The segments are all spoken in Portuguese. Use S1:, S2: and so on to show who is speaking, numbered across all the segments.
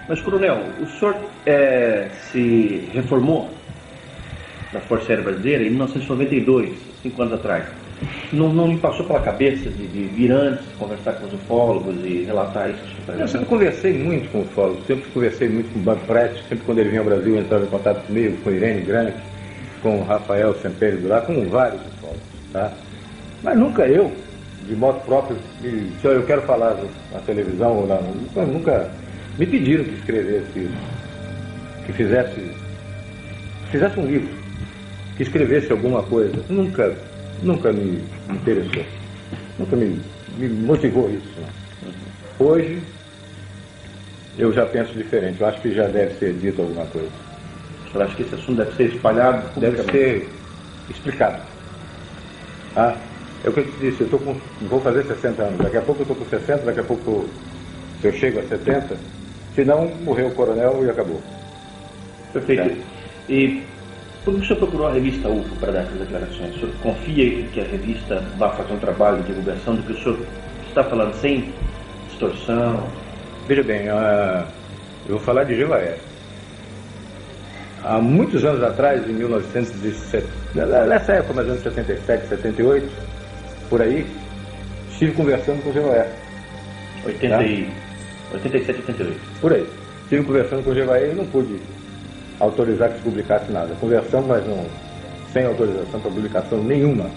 S1: Mas, coronel, o senhor se reformou da Força Aérea Brasileira em 1992, 5 anos atrás. Não lhe passou pela cabeça de vir antes, conversar com os ufólogos e relatar isso?
S2: Eu sempre conversei muito com ufólogos, sempre conversei muito com o Banco Preste, sempre quando ele vinha ao Brasil entrava em contato comigo, com Irene Grande, com o Rafael Semperi do Lá, com vários ufólogos, tá? Mas nunca eu, de modo próprio, se eu quero falar na televisão ou não, nunca me pediram que escrevesse isso, que fizesse um livro, que escrevesse alguma coisa. Nunca me interessou, nunca me motivou isso. Não. Hoje, eu já penso diferente, eu acho que já deve ser dito alguma coisa.
S1: O senhor acha que esse assunto deve ser espalhado?
S2: Deve ser explicado. Ah, é o que eu te disse, vou fazer 60 anos, daqui a pouco eu estou com 60, daqui a pouco eu chego a 70, se não, morreu o coronel e acabou.
S1: Perfeito. É. E por que o senhor procurou a revista UFO para dar essas declarações? O senhor confia que a revista vá fazer um trabalho de divulgação do que o senhor está falando, sem distorção?
S2: Veja bem, eu vou falar de Jevaé. Há muitos anos atrás, em 1970, nessa época, mais ou menos 77, 78, por aí, estive conversando com o Jevaé.
S1: 87, 88.
S2: Por aí. Estive conversando com o Jevaé e não pude autorizar que se publicasse nada. Conversamos, mas não, sem autorização para publicação nenhuma.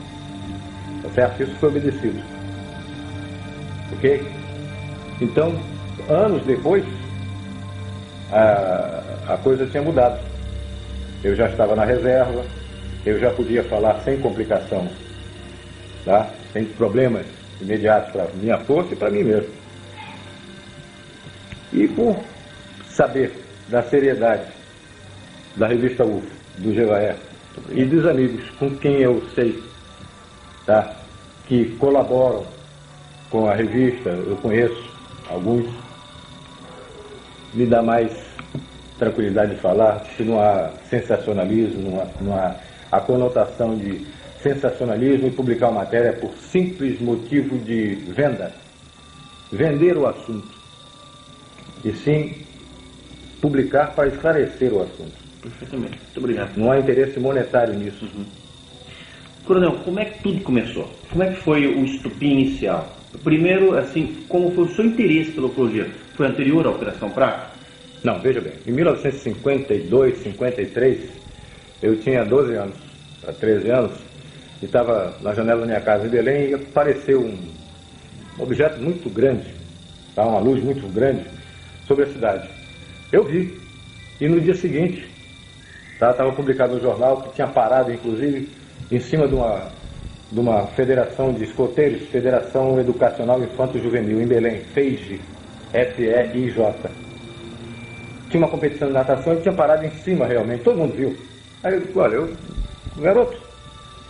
S2: Tá certo? Isso foi obedecido. Ok? Então, anos depois, a coisa tinha mudado. Eu já estava na reserva, eu já podia falar sem complicação, tá? Sem problemas imediatos para minha força e para mim mesmo. E por saber da seriedade da revista UFO, do Jevaé e dos amigos com quem eu sei, tá, que colaboram com a revista, eu conheço alguns, me dá mais tranquilidade de falar, se não há sensacionalismo, não há a conotação de sensacionalismo e publicar uma matéria por simples motivo de venda, vender o assunto, e sim publicar para esclarecer o assunto.
S1: Perfeitamente, muito obrigado.
S2: Não há interesse monetário nisso.
S1: Coronel, como é que tudo começou? Como é que foi o estupim inicial? Primeiro, assim, como foi o seu interesse pela ufologia? Foi anterior à Operação Prato?
S2: Não, veja bem, em 1952, 53, eu tinha 12 anos, para 13 anos, e estava na janela da minha casa em Belém e apareceu um objeto muito grande, tá, uma luz muito grande sobre a cidade. Eu vi, e no dia seguinte, estava publicado no jornal que tinha parado, inclusive, em cima de uma federação de escoteiros, Federação Educacional Infanto Juvenil, em Belém, FEIJ, F-E-I-J. Tinha uma competição de natação e tinha parado em cima realmente, todo mundo viu. Aí eu disse, olha, garoto,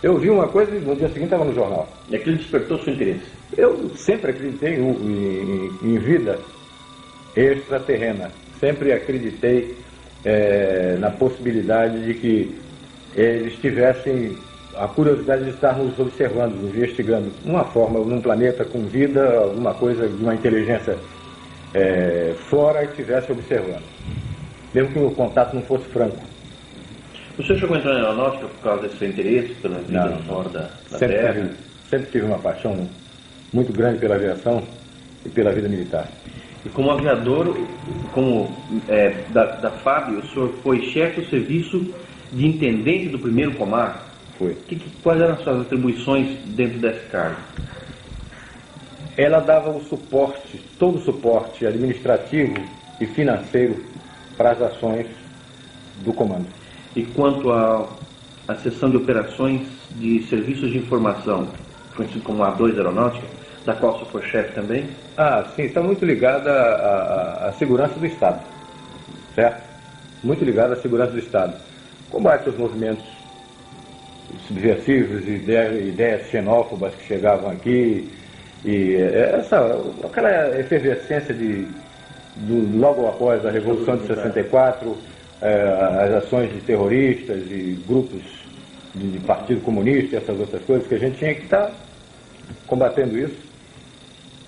S2: eu vi uma coisa e no dia seguinte estava no jornal.
S1: E aquilo despertou seu interesse?
S2: Eu sempre acreditei em vida extraterrena, sempre acreditei na possibilidade de que eles tivessem a curiosidade de estar nos observando, nos investigando, uma forma, num planeta com vida, alguma coisa de uma inteligência fora e estivesse observando, mesmo que o contato não fosse franco.
S1: O senhor chegou a entrar na aeronáutica por causa desse seu interesse pela vida fora da Terra?
S2: Sempre tive uma paixão muito grande pela aviação e pela vida militar.
S1: E como aviador, da FAB, o senhor foi chefe do serviço de intendente do primeiro comando?
S2: Foi.
S1: Quais eram as suas atribuições dentro desse cargo?
S2: Ela dava o suporte, todo o suporte administrativo e financeiro para as ações do comando.
S1: E quanto à seção de operações de serviços de informação, conhecido como A2 Aeronáutica, da qual o senhor foi chefe também?
S2: Sim, está muito ligada à segurança do Estado, certo? Muito ligada à segurança do Estado. Combate aos movimentos subversivos, ideias xenófobas que chegavam aqui, e aquela efervescência logo após a Revolução de 64, as ações de terroristas e grupos de Partido Comunista, essas outras coisas, que a gente tinha que estar combatendo isso,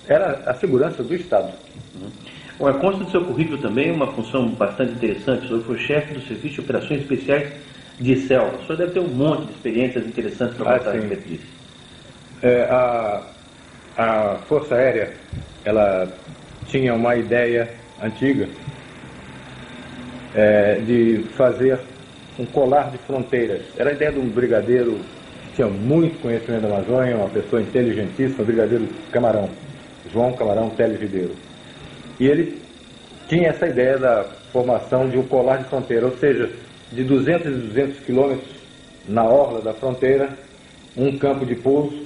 S2: era a segurança do Estado.
S1: Olha, consta do seu currículo também uma função bastante interessante. O senhor foi chefe do Serviço de Operações Especiais de Selva. O senhor deve ter um monte de experiências interessantes para contar a respeito disso.
S2: A Força Aérea, ela tinha uma ideia antiga de fazer um colar de fronteiras. Era a ideia de um brigadeiro que tinha muito conhecimento da Amazônia, uma pessoa inteligentíssima, o brigadeiro Camarão, João Camarão Teles Ribeiro. E ele tinha essa ideia da formação de um colar de fronteira, ou seja, de 200 e 200 quilômetros na orla da fronteira, um campo de pouso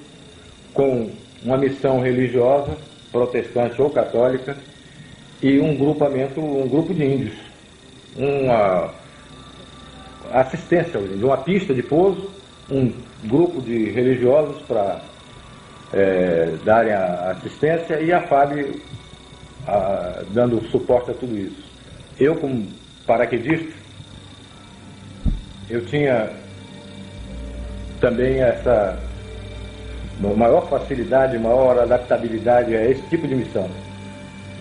S2: com uma missão religiosa, protestante ou católica, e um grupo de índios, uma assistência de uma pista de pouso, um grupo de religiosos para darem a assistência e a FAB dando suporte a tudo isso. Eu, como paraquedista, eu tinha também essa maior facilidade, maior adaptabilidade a esse tipo de missão.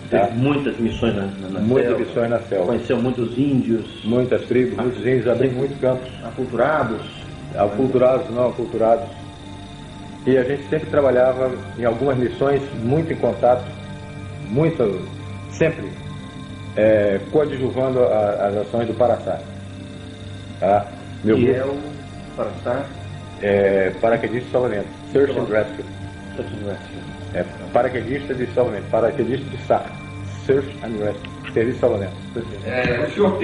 S1: Tá? Muitas missões na
S2: muitas
S1: selva.
S2: Missões na selva.
S1: Conheceu muitos índios.
S2: Muitas tribos, muitos índios, abri muitos campos.
S1: Aculturados.
S2: Aculturados, não aculturados. E a gente sempre trabalhava em algumas missões, muito em contato, sempre coadjuvando as ações do Paraçá. Tá? Meu
S1: que
S2: grupo,
S1: é o Paraçá?
S2: Paraquedista de salvamento. Search and Rescue. Paraquedista de salvamento. Paraquedista de SAR. Search and Rescue. Serviço de salvamento.
S3: O senhor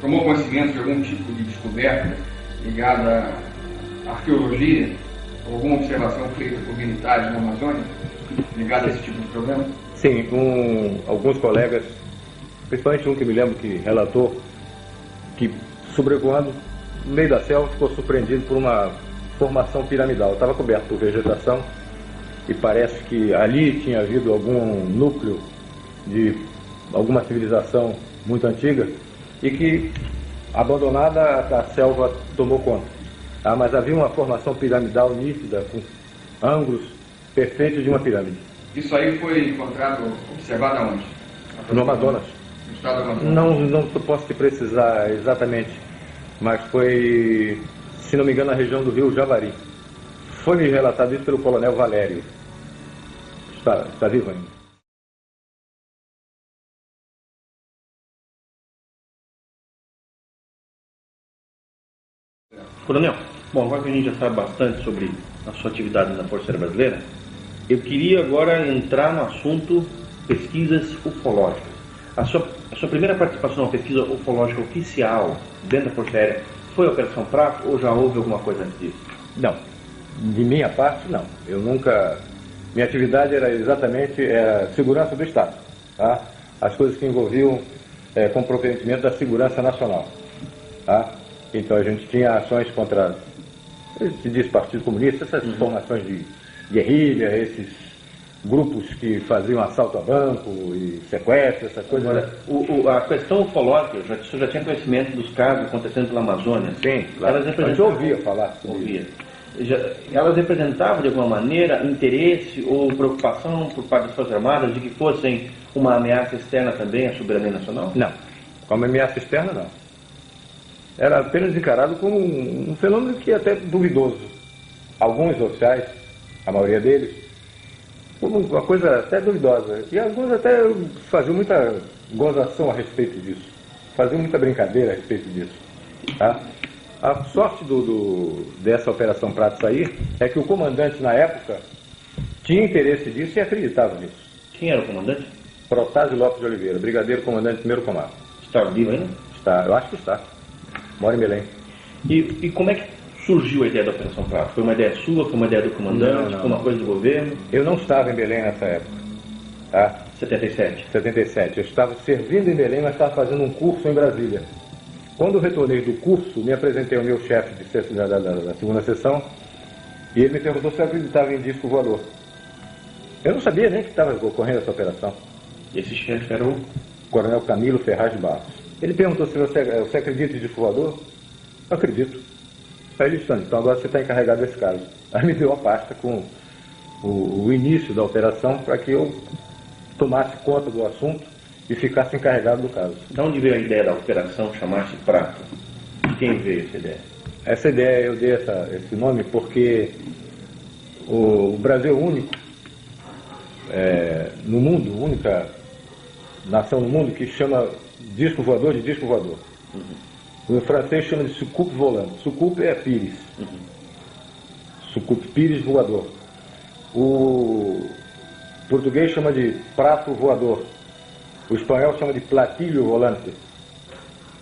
S3: tomou conhecimento de algum tipo de descoberta ligada à arqueologia, alguma observação feita por militares na Amazônia ligada a esse tipo de problema?
S2: Sim, alguns colegas, principalmente um que me lembro que relatou que sobrevoando no meio da selva ficou surpreendido por uma formação piramidal. Estava coberto por vegetação e parece que ali tinha havido algum núcleo de alguma civilização muito antiga e que, abandonada, a selva tomou conta. Mas havia uma formação piramidal nítida, com ângulos perfeitos de uma pirâmide.
S3: Isso aí foi observado aonde?
S2: No Amazonas.
S3: No estado do Amazonas?
S2: Não posso te precisar exatamente, mas foi, se não me engano, na região do Rio Javari. Foi me relatado isso pelo coronel Valério. Está vivo ainda.
S1: Coronel, bom, agora que a gente já sabe bastante sobre a sua atividade na Força Aérea Brasileira, eu queria agora entrar no assunto pesquisas ufológicas. A sua primeira participação na pesquisa ufológica oficial dentro da Força Aérea foi a Operação Prato ou já houve alguma coisa antes disso?
S2: Não, de minha parte não. Eu nunca... Minha atividade era exatamente segurança do Estado. Tá? As coisas que envolviam comprometimento da segurança nacional. Tá? Então a gente tinha ações contra, se diz Partido Comunista, essas formações de guerrilha, esses grupos que faziam assalto a banco e sequestro, essas coisas.
S1: Agora, a questão ufológica, o senhor já tinha conhecimento dos casos acontecendo pela Amazônia?
S2: Sim, claro. A gente ouvia falar sobre isso.
S1: Elas representavam de alguma maneira interesse ou preocupação por parte das Forças Armadas de que fossem uma ameaça externa também à soberania nacional?
S2: Não, como ameaça externa não. Era apenas encarado como um fenômeno que é até duvidoso. Alguns oficiais, a maioria deles, como uma coisa até duvidosa. E alguns até faziam muita gozação a respeito disso. Faziam muita brincadeira a respeito disso. Tá? A sorte dessa Operação Prato sair é que o comandante na época tinha interesse disso e acreditava nisso.
S1: Quem era o comandante?
S2: Protásio Lopes de Oliveira, brigadeiro comandante do 1º Comando.
S1: Está vivo ainda?
S2: Está, eu acho que está. Mora em Belém.
S1: E como é que surgiu a ideia da Operação Prato? Foi uma ideia sua? Foi uma ideia do comandante? Não. Foi uma coisa do governo?
S2: Eu não estava em Belém nessa época. Tá?
S1: 77?
S2: 77. Eu estava servindo em Belém, mas estava fazendo um curso em Brasília. Quando eu retornei do curso, me apresentei ao meu chefe da segunda sessão e ele me perguntou se eu acreditava em disco voador. Eu não sabia nem que estava ocorrendo essa operação.
S1: Esse chefe era o
S2: Coronel Camilo Ferraz de Barros. Ele perguntou se você acredita em disco voador? Eu acredito. Aí ele disse, então agora você está encarregado desse caso. Aí me deu a pasta com o início da operação para que eu tomasse conta do assunto e ficasse encarregado do caso.
S1: De onde veio a ideia da operação chamar-se Prato? De quem veio essa ideia?
S2: Essa ideia, eu dei esse nome porque o Brasil é o único no mundo, única nação no mundo que chama disco voador de disco voador. O francês chama de soucoupe volante. Soucoupe é pires. Soucoupe, pires voador. O português chama de prato voador. O espanhol chama de platilho volante.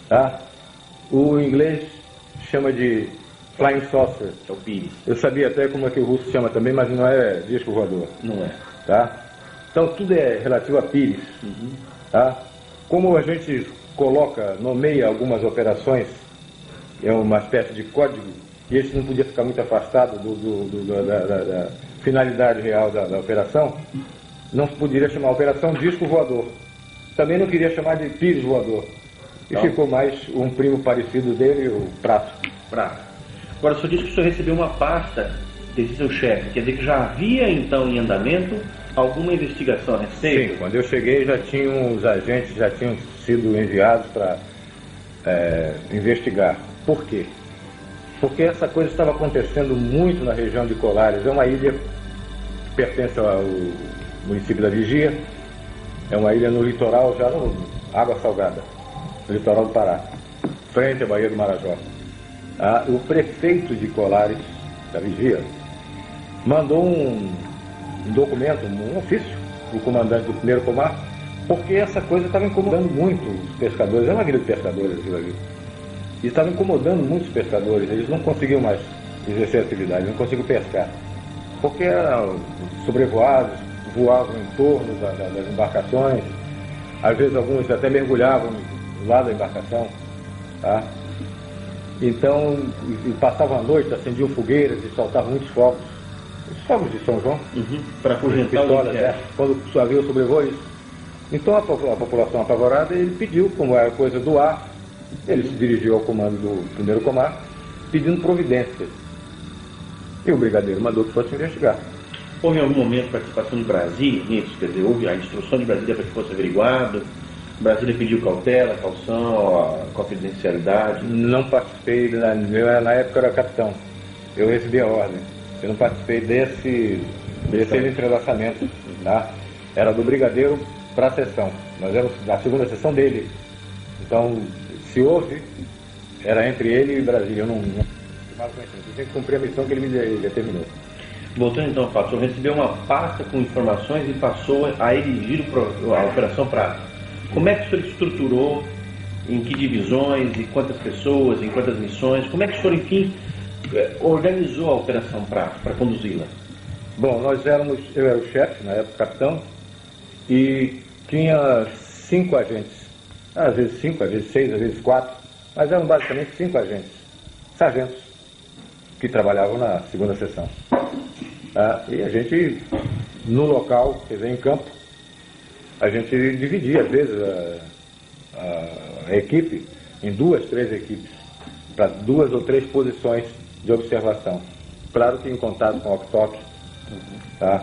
S2: Tá? O inglês chama de flying saucer.
S1: É o pires.
S2: Eu sabia até como é que o russo chama também, mas não é disco voador.
S1: Não é.
S2: Tá? Então tudo é relativo a pires. Tá? Como a gente nomeia algumas operações, é uma espécie de código, e esse não podia ficar muito afastado da finalidade real da operação, não poderia chamar a operação disco voador. Também não queria chamar de pires voador. E ficou mais um primo parecido dele, o Prato.
S1: Prato. Agora, o senhor disse que o senhor recebeu uma pasta desse seu chefe, quer dizer que já havia então em andamento alguma investigação a respeito?
S2: Sim, quando eu cheguei os agentes já tinham sido enviados para investigar. Por quê? Porque essa coisa estava acontecendo muito na região de Colares. É uma ilha que pertence ao município da Vigia, é uma ilha no litoral, já no água salgada, no litoral do Pará, frente à Baía do Marajó. O prefeito de Colares, da Vigia, mandou um documento, um ofício, o comandante do primeiro comar, porque essa coisa estava incomodando muito os pescadores. É uma ilha de pescadores aquilo ali. E estava incomodando muitos pescadores. Eles não conseguiam mais exercer atividade, não conseguiam pescar. Porque eram sobrevoados, voavam em torno das embarcações. Às vezes alguns até mergulhavam do lado da embarcação. Tá? Então, passavam a noite, acendiam fogueiras e soltavam muitos fogos. Os fogos de São João.
S1: Para afugentar o inseto.
S2: Quando havia o sobrevoo, isso. Então a população apavorada, ele pediu, como era coisa do ar, ele se dirigiu ao comando do primeiro comar, pedindo providências. E o brigadeiro mandou que fosse investigar.
S1: Houve em algum momento participação de Brasília nisso? Quer dizer, houve a instrução de Brasília para que fosse averiguado? Brasília pediu cautela, caução, a confidencialidade?
S2: Não participei, na época eu era capitão. Eu recebi a ordem. Eu não participei desse entrelaçamento. Tá? Era do brigadeiro para a sessão. Nós éramos da segunda sessão dele. Então, se houve, era entre ele e Brasília. Eu não tinha que cumprir a missão que ele me determinou.
S1: Voltando então ao fato, o senhor recebeu uma pasta com informações e passou a erigir a Operação Prato. Como é que o senhor estruturou, em que divisões, em quantas pessoas, em quantas missões? Como é que o senhor, enfim, organizou a Operação Prato para conduzi-la?
S2: Bom, eu era o chefe, na época capitão, e tinha 5 agentes. Às vezes 5, às vezes 6, às vezes 4, mas eram basicamente 5 agentes, sargentos, que trabalhavam na segunda sessão. E a gente, no local, quer dizer, em campo, a gente dividia, às vezes, a equipe em 2, 3 equipes, para 2 ou 3 posições de observação. Claro que em contato com o walkie-talkie, tá?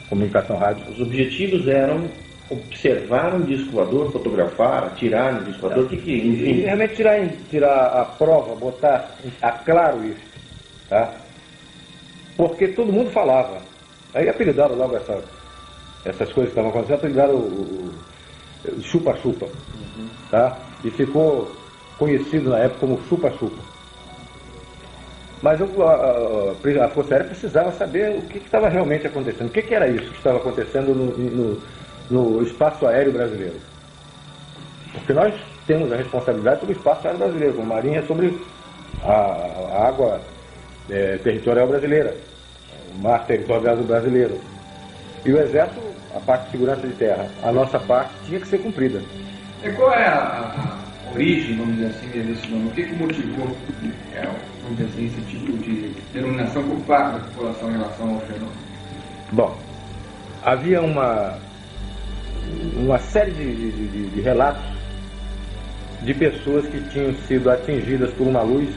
S2: Comunicação rádio.
S1: Os objetivos eram observar um disco voador, fotografar, atirar no disco voador, enfim.
S2: E realmente tirar a prova, botar a claro isso, tá? Porque todo mundo falava. Aí apelidaram logo essas coisas que estavam acontecendo, apelidaram o chupa-chupa, tá? E ficou conhecido na época como chupa-chupa. Mas a Força Aérea precisava saber o que estava realmente acontecendo. O que era isso que estava acontecendo no espaço aéreo brasileiro? Porque nós temos a responsabilidade sobre o espaço aéreo brasileiro, como Marinha sobre a água territorial brasileira, o mar territorial brasileiro. E o Exército, a parte de segurança de terra. A nossa parte tinha que ser cumprida.
S3: E qual é a origem, vamos dizer assim, desse nome? O que motivou, vamos dizer assim, esse tipo de denominação por parte da população em relação ao fenômeno?
S2: Bom, havia uma série de relatos de pessoas que tinham sido atingidas por uma luz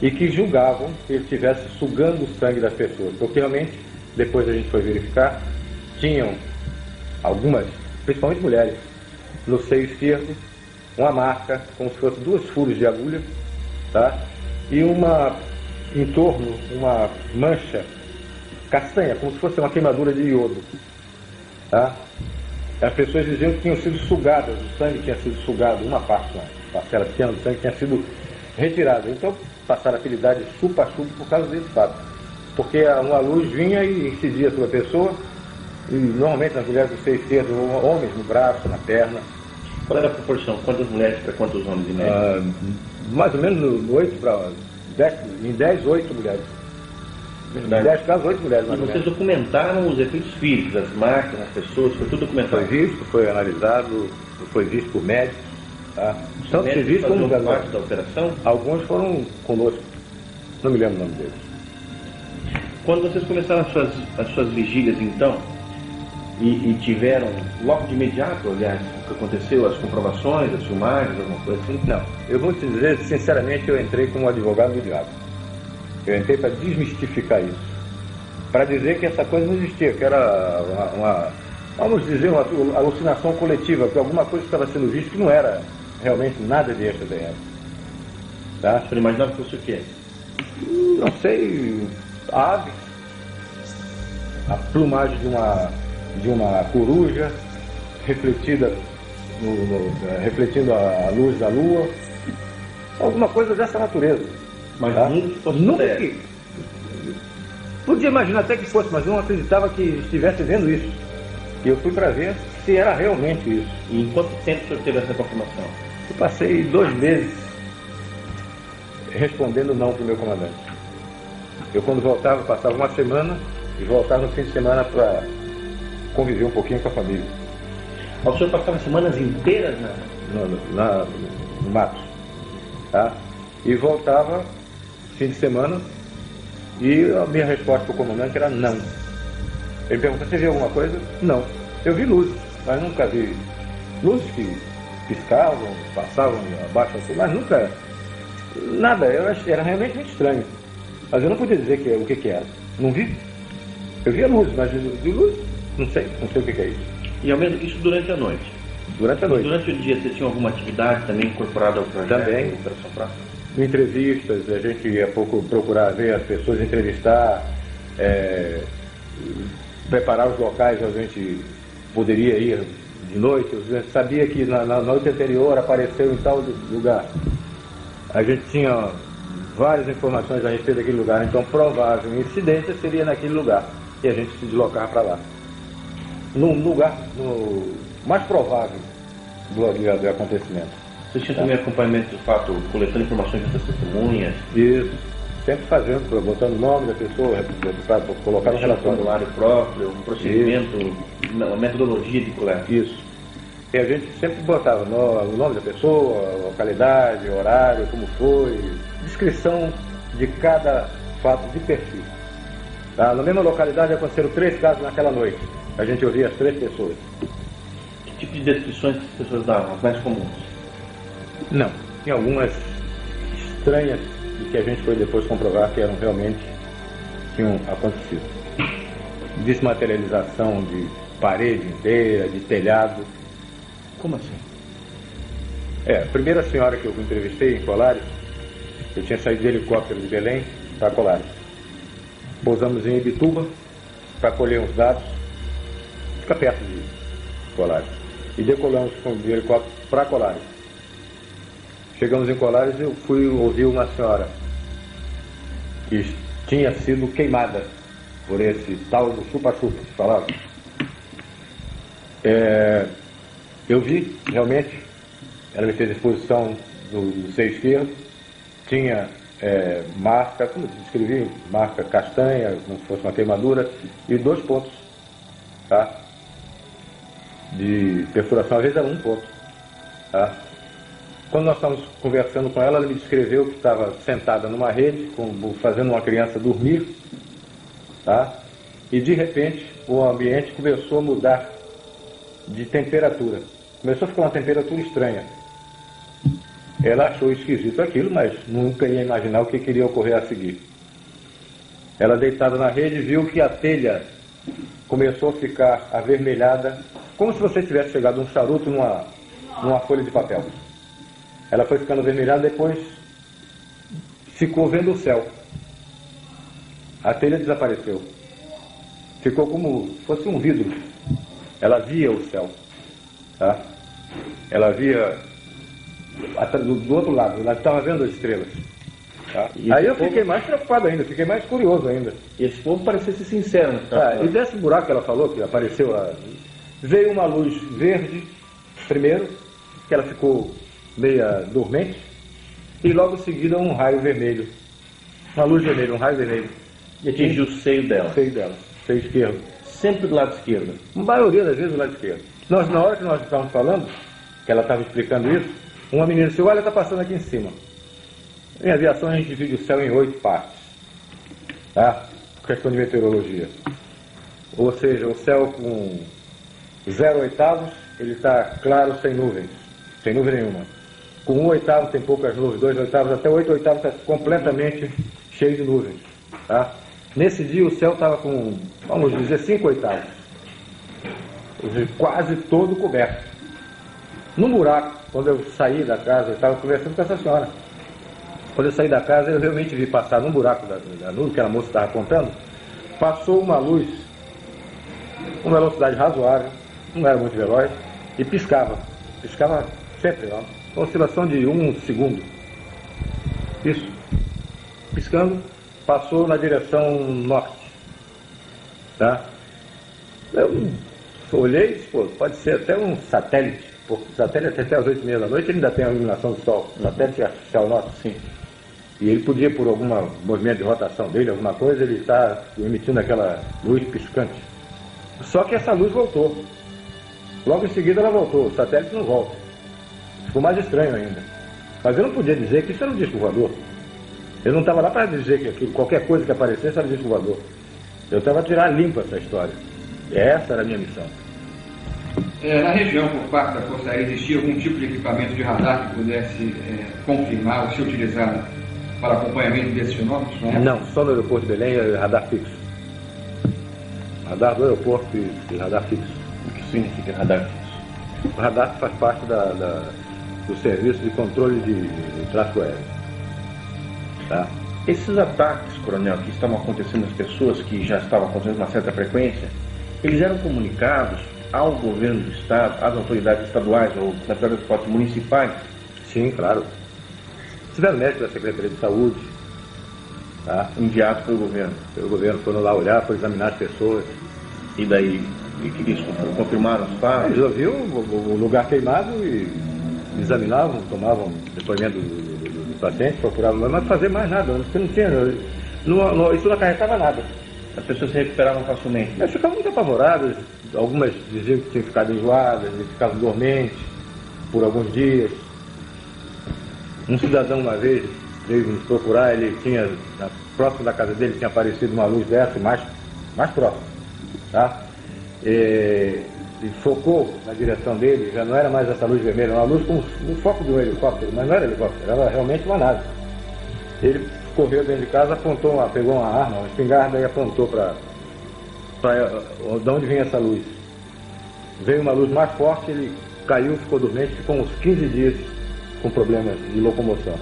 S2: e que julgavam que ele estivesse sugando o sangue das pessoas, porque realmente, depois a gente foi verificar, tinham algumas, principalmente mulheres, no seio esquerdo, uma marca, como se fosse 2 furos de agulha, tá? E em torno, uma mancha castanha, como se fosse uma queimadura de iodo, tá? As pessoas diziam que tinham sido sugadas, o sangue tinha sido sugado, uma parcela pequena do sangue tinha sido retirada. Então passaram a apelidar de chupa-chupa por causa desse fato. Porque uma luz vinha e incidia sobre a pessoa, e normalmente nas mulheres do seio esquerdo, homens no braço, na perna.
S1: Qual era a proporção? Quantas mulheres para quantos homens em média?
S2: Mais ou menos 8 para 10, em 10, 8 mulheres. Em 10 casos, 8 mulheres.
S1: E vocês documentaram os efeitos físicos, as marcas, as pessoas, foi tudo documentado?
S2: Foi visto, foi analisado, foi visto por médicos. Tá? Tanto serviço como
S1: parte da operação?
S2: Alguns foram conosco, não me lembro o nome deles.
S1: Quando vocês começaram as suas vigílias, então, e tiveram logo de imediato, aliás, o que aconteceu, as comprovações, as filmagens, alguma coisa assim?
S2: Não, eu vou te dizer, sinceramente, eu entrei como advogado do diabo. Eu entrei para desmistificar isso, para dizer que essa coisa não existia, que era vamos dizer, uma alucinação coletiva, que alguma coisa estava sendo vista que não era realmente nada de extraterrestre. Tá?
S1: Você imaginava que fosse o quê?
S2: Não sei, aves, a plumagem de uma coruja refletida refletindo a luz da lua, alguma coisa dessa natureza.
S1: Mas
S2: tá?
S1: nunca
S2: que podia imaginar até que fosse, mas não acreditava que estivesse vendo isso. E eu fui para ver se era realmente isso.
S1: E em quanto tempo o senhor teve essa confirmação?
S2: Eu passei 2 meses respondendo não para o meu comandante. Eu, quando voltava, passava uma semana e voltava no fim de semana para conviver um pouquinho com a família.
S1: O senhor passava semanas inteiras
S2: no mato, tá? E voltava fim de semana e a minha resposta para o comandante era não. Ele perguntou: você viu alguma coisa? Não. Eu vi luzes, mas nunca vi luzes que piscavam, passavam abaixo assim, mas nunca nada. Era realmente muito estranho. Mas eu não podia dizer o que era. Não vi. Eu via luzes, mas vi luzes, não sei o que é isso.
S1: E ao menos isso durante a noite?
S2: Durante a noite.
S1: E durante o dia você tinha alguma atividade também incorporada ao projeto?
S2: Também.
S1: Operação Praça?
S2: Entrevistas, a gente ia procurar ver as pessoas, entrevistar, preparar os locais onde a gente poderia ir de noite. A gente sabia que na noite anterior apareceu em tal lugar. A gente tinha várias informações a respeito daquele lugar, então provável incidência seria naquele lugar e a gente se deslocava para lá. No lugar mais provável do acontecimento.
S1: Você tinha também acompanhamento do fato, coletando informações das testemunhas?
S2: Isso, sempre fazendo, botando o nome da pessoa, para colocar no relatório.
S1: Formulário próprio, um procedimento, uma metodologia de coleta.
S2: Isso. E a gente sempre botava o nome da pessoa, localidade, horário, como foi, descrição de cada fato de perfil. Tá? Na mesma localidade aconteceram 3 casos naquela noite. A gente ouvia as 3 pessoas.
S1: Que tipo de descrições que as pessoas davam, as mais comuns?
S2: Não, tinha algumas estranhas e que a gente foi depois comprovar que tinham acontecido. Desmaterialização de parede inteira, de telhado.
S1: Como assim?
S2: A primeira senhora que eu entrevistei em Colares, eu tinha saído de helicóptero de Belém para Colares. Pousamos em Ibituba para colher uns dados, fica perto de Colares. E decolamos de helicóptero para Colares. Chegamos em Colares e eu fui ouvir uma senhora que tinha sido queimada por esse tal do chupa-chupa que falava. Eu vi, realmente, ela me fez a exposição do seio esquerdo, tinha marca, como eu descrevi, marca castanha, como se fosse uma queimadura, e 2 pontos, tá? De perfuração, às vezes era 1 ponto. Tá? Quando nós estávamos conversando com ela, ela me descreveu que estava sentada numa rede, fazendo uma criança dormir, tá? E de repente o ambiente começou a mudar de temperatura. Começou a ficar uma temperatura estranha. Ela achou esquisito aquilo, mas nunca ia imaginar o que iria ocorrer a seguir. Ela, deitada na rede, viu que a telha começou a ficar avermelhada, como se você tivesse chegado um charuto numa folha de papel. Ela foi ficando avermelhada, depois ficou vendo o céu. A telha desapareceu. Ficou como se fosse um vidro. Ela via o céu. Tá? Ela via do outro lado, ela estava vendo as estrelas. Tá? Aí eu fiquei mais preocupado ainda, fiquei mais curioso ainda.
S1: E esse povo parecia ser sincero.
S2: Tá? E desse buraco que ela falou, que apareceu, veio uma luz verde, primeiro, que ela ficou meia dormente, e logo em seguida um raio vermelho. Uma luz vermelha, um raio vermelho.
S1: E atingiu o seio dela.
S2: O seio dela, seio esquerdo.
S1: Sempre do lado esquerdo.
S2: A maioria das vezes do lado esquerdo. Na hora que nós estávamos falando, que ela estava explicando isso, uma menina disse: olha, está passando aqui em cima. Em aviação a gente divide o céu em 8 partes. Tá? Questão de meteorologia. Ou seja, o céu com 0/8, ele está claro, sem nuvens. Sem nuvem nenhuma. Com 1/8 tem poucas nuvens, 2/8, até 8/8 está completamente cheio de nuvens. Tá? Nesse dia o céu estava com, vamos dizer, 5/8. Quase todo coberto. No buraco, quando eu saí da casa, eu estava conversando com essa senhora. Quando eu saí da casa, eu realmente vi passar num buraco da nuvem, que a moça estava contando, passou uma luz com velocidade razoável, não era muito veloz, e piscava. Piscava sempre, ó, com oscilação de 1 segundo. Isso. Piscando, passou na direção norte. Tá? Eu olhei e disse: pô, pode ser até um satélite. Porque o satélite até as 8h30 da noite ele ainda tem a iluminação do sol. O satélite artificial nosso, sim. E ele podia, por algum movimento de rotação dele, alguma coisa, ele está emitindo aquela luz piscante. Só que essa luz voltou. Logo em seguida ela voltou. O satélite não volta. Ficou mais estranho ainda. Mas eu não podia dizer que isso era um disco voador. Eu não estava lá para dizer que aquilo, qualquer coisa que aparecesse era um disco voador. Eu estava a tirar limpo essa história. E essa era a minha missão.
S3: Na região, por parte da Força Aérea, existia algum tipo de equipamento de radar que pudesse confirmar ou ser utilizado para acompanhamento desses fenômenos?
S2: Não, só no aeroporto de Belém é radar fixo. Radar do aeroporto e radar fixo.
S1: O que significa radar fixo?
S2: O radar faz parte do serviço de controle de tráfego aéreo. Tá?
S1: Esses ataques, coronel, que estavam acontecendo às pessoas, que já estavam acontecendo com uma certa frequência, eles eram comunicados ao governo do estado, às autoridades estaduais ou nas autoridades municipais?
S2: Sim, claro. Tiveram médicos da Secretaria de Saúde, tá?
S1: Enviados pelo governo.
S2: Pelo governo, foram lá olhar, foram examinar as pessoas.
S1: E daí, eles confirmaram os fatos?
S2: Eles ouviam o lugar queimado e examinavam, tomavam depoimento do paciente, procuravam, mas não fazer mais nada, porque não tinha, isso não acarretava nada.
S1: As pessoas se recuperavam facilmente.
S2: Elas ficavam muito apavoradas, algumas diziam que tinham ficado enjoadas, e ficavam dormentes por alguns dias. Um cidadão uma vez veio nos procurar, ele tinha, próximo da casa dele tinha aparecido uma luz dessa, mais próximo, tá? E focou na direção dele, já não era mais essa luz vermelha, uma luz com o foco de um helicóptero, mas não era helicóptero, era realmente uma nave. Ele correu dentro de casa, apontou, pegou uma arma, uma espingarda e apontou para de onde vinha essa luz. Veio uma luz mais forte, ele caiu, ficou dormente, ficou uns 15 dias com problemas de locomoção.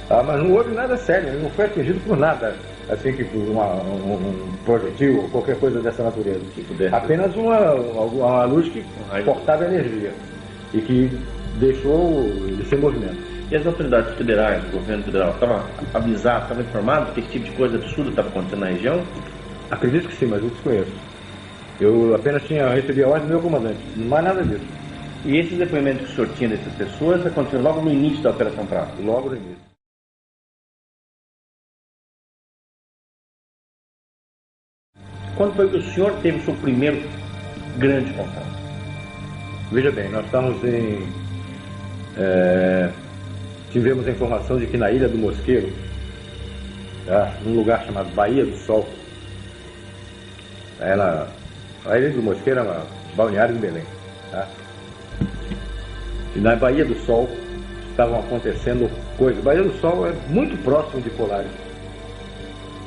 S2: Tá? Mas não houve nada sério, ele não foi atingido por nada, assim que por um projetil ou qualquer coisa dessa natureza. Apenas uma luz que cortava energia e que deixou ele sem movimento.
S1: E as autoridades federais, o governo federal, estavam avisados, estavam informados que esse tipo de coisa absurda estava acontecendo na região?
S2: Acredito que sim, mas eu desconheço. Eu apenas recebi a ordem do meu comandante, mais nada disso.
S1: E esses depoimentos que o senhor tinha dessas pessoas aconteceram logo no início da Operação Prato?
S2: Logo no início.
S1: Quando foi que o senhor teve o seu primeiro grande contato?
S2: Veja bem, nós estamos em Tivemos a informação de que na Ilha do Mosqueiro, tá, num lugar chamado Baía do Sol, a Ilha do Mosqueiro é uma balneário em Belém, tá? E na Baía do Sol estavam acontecendo coisas. Baía do Sol é muito próximo de Colares.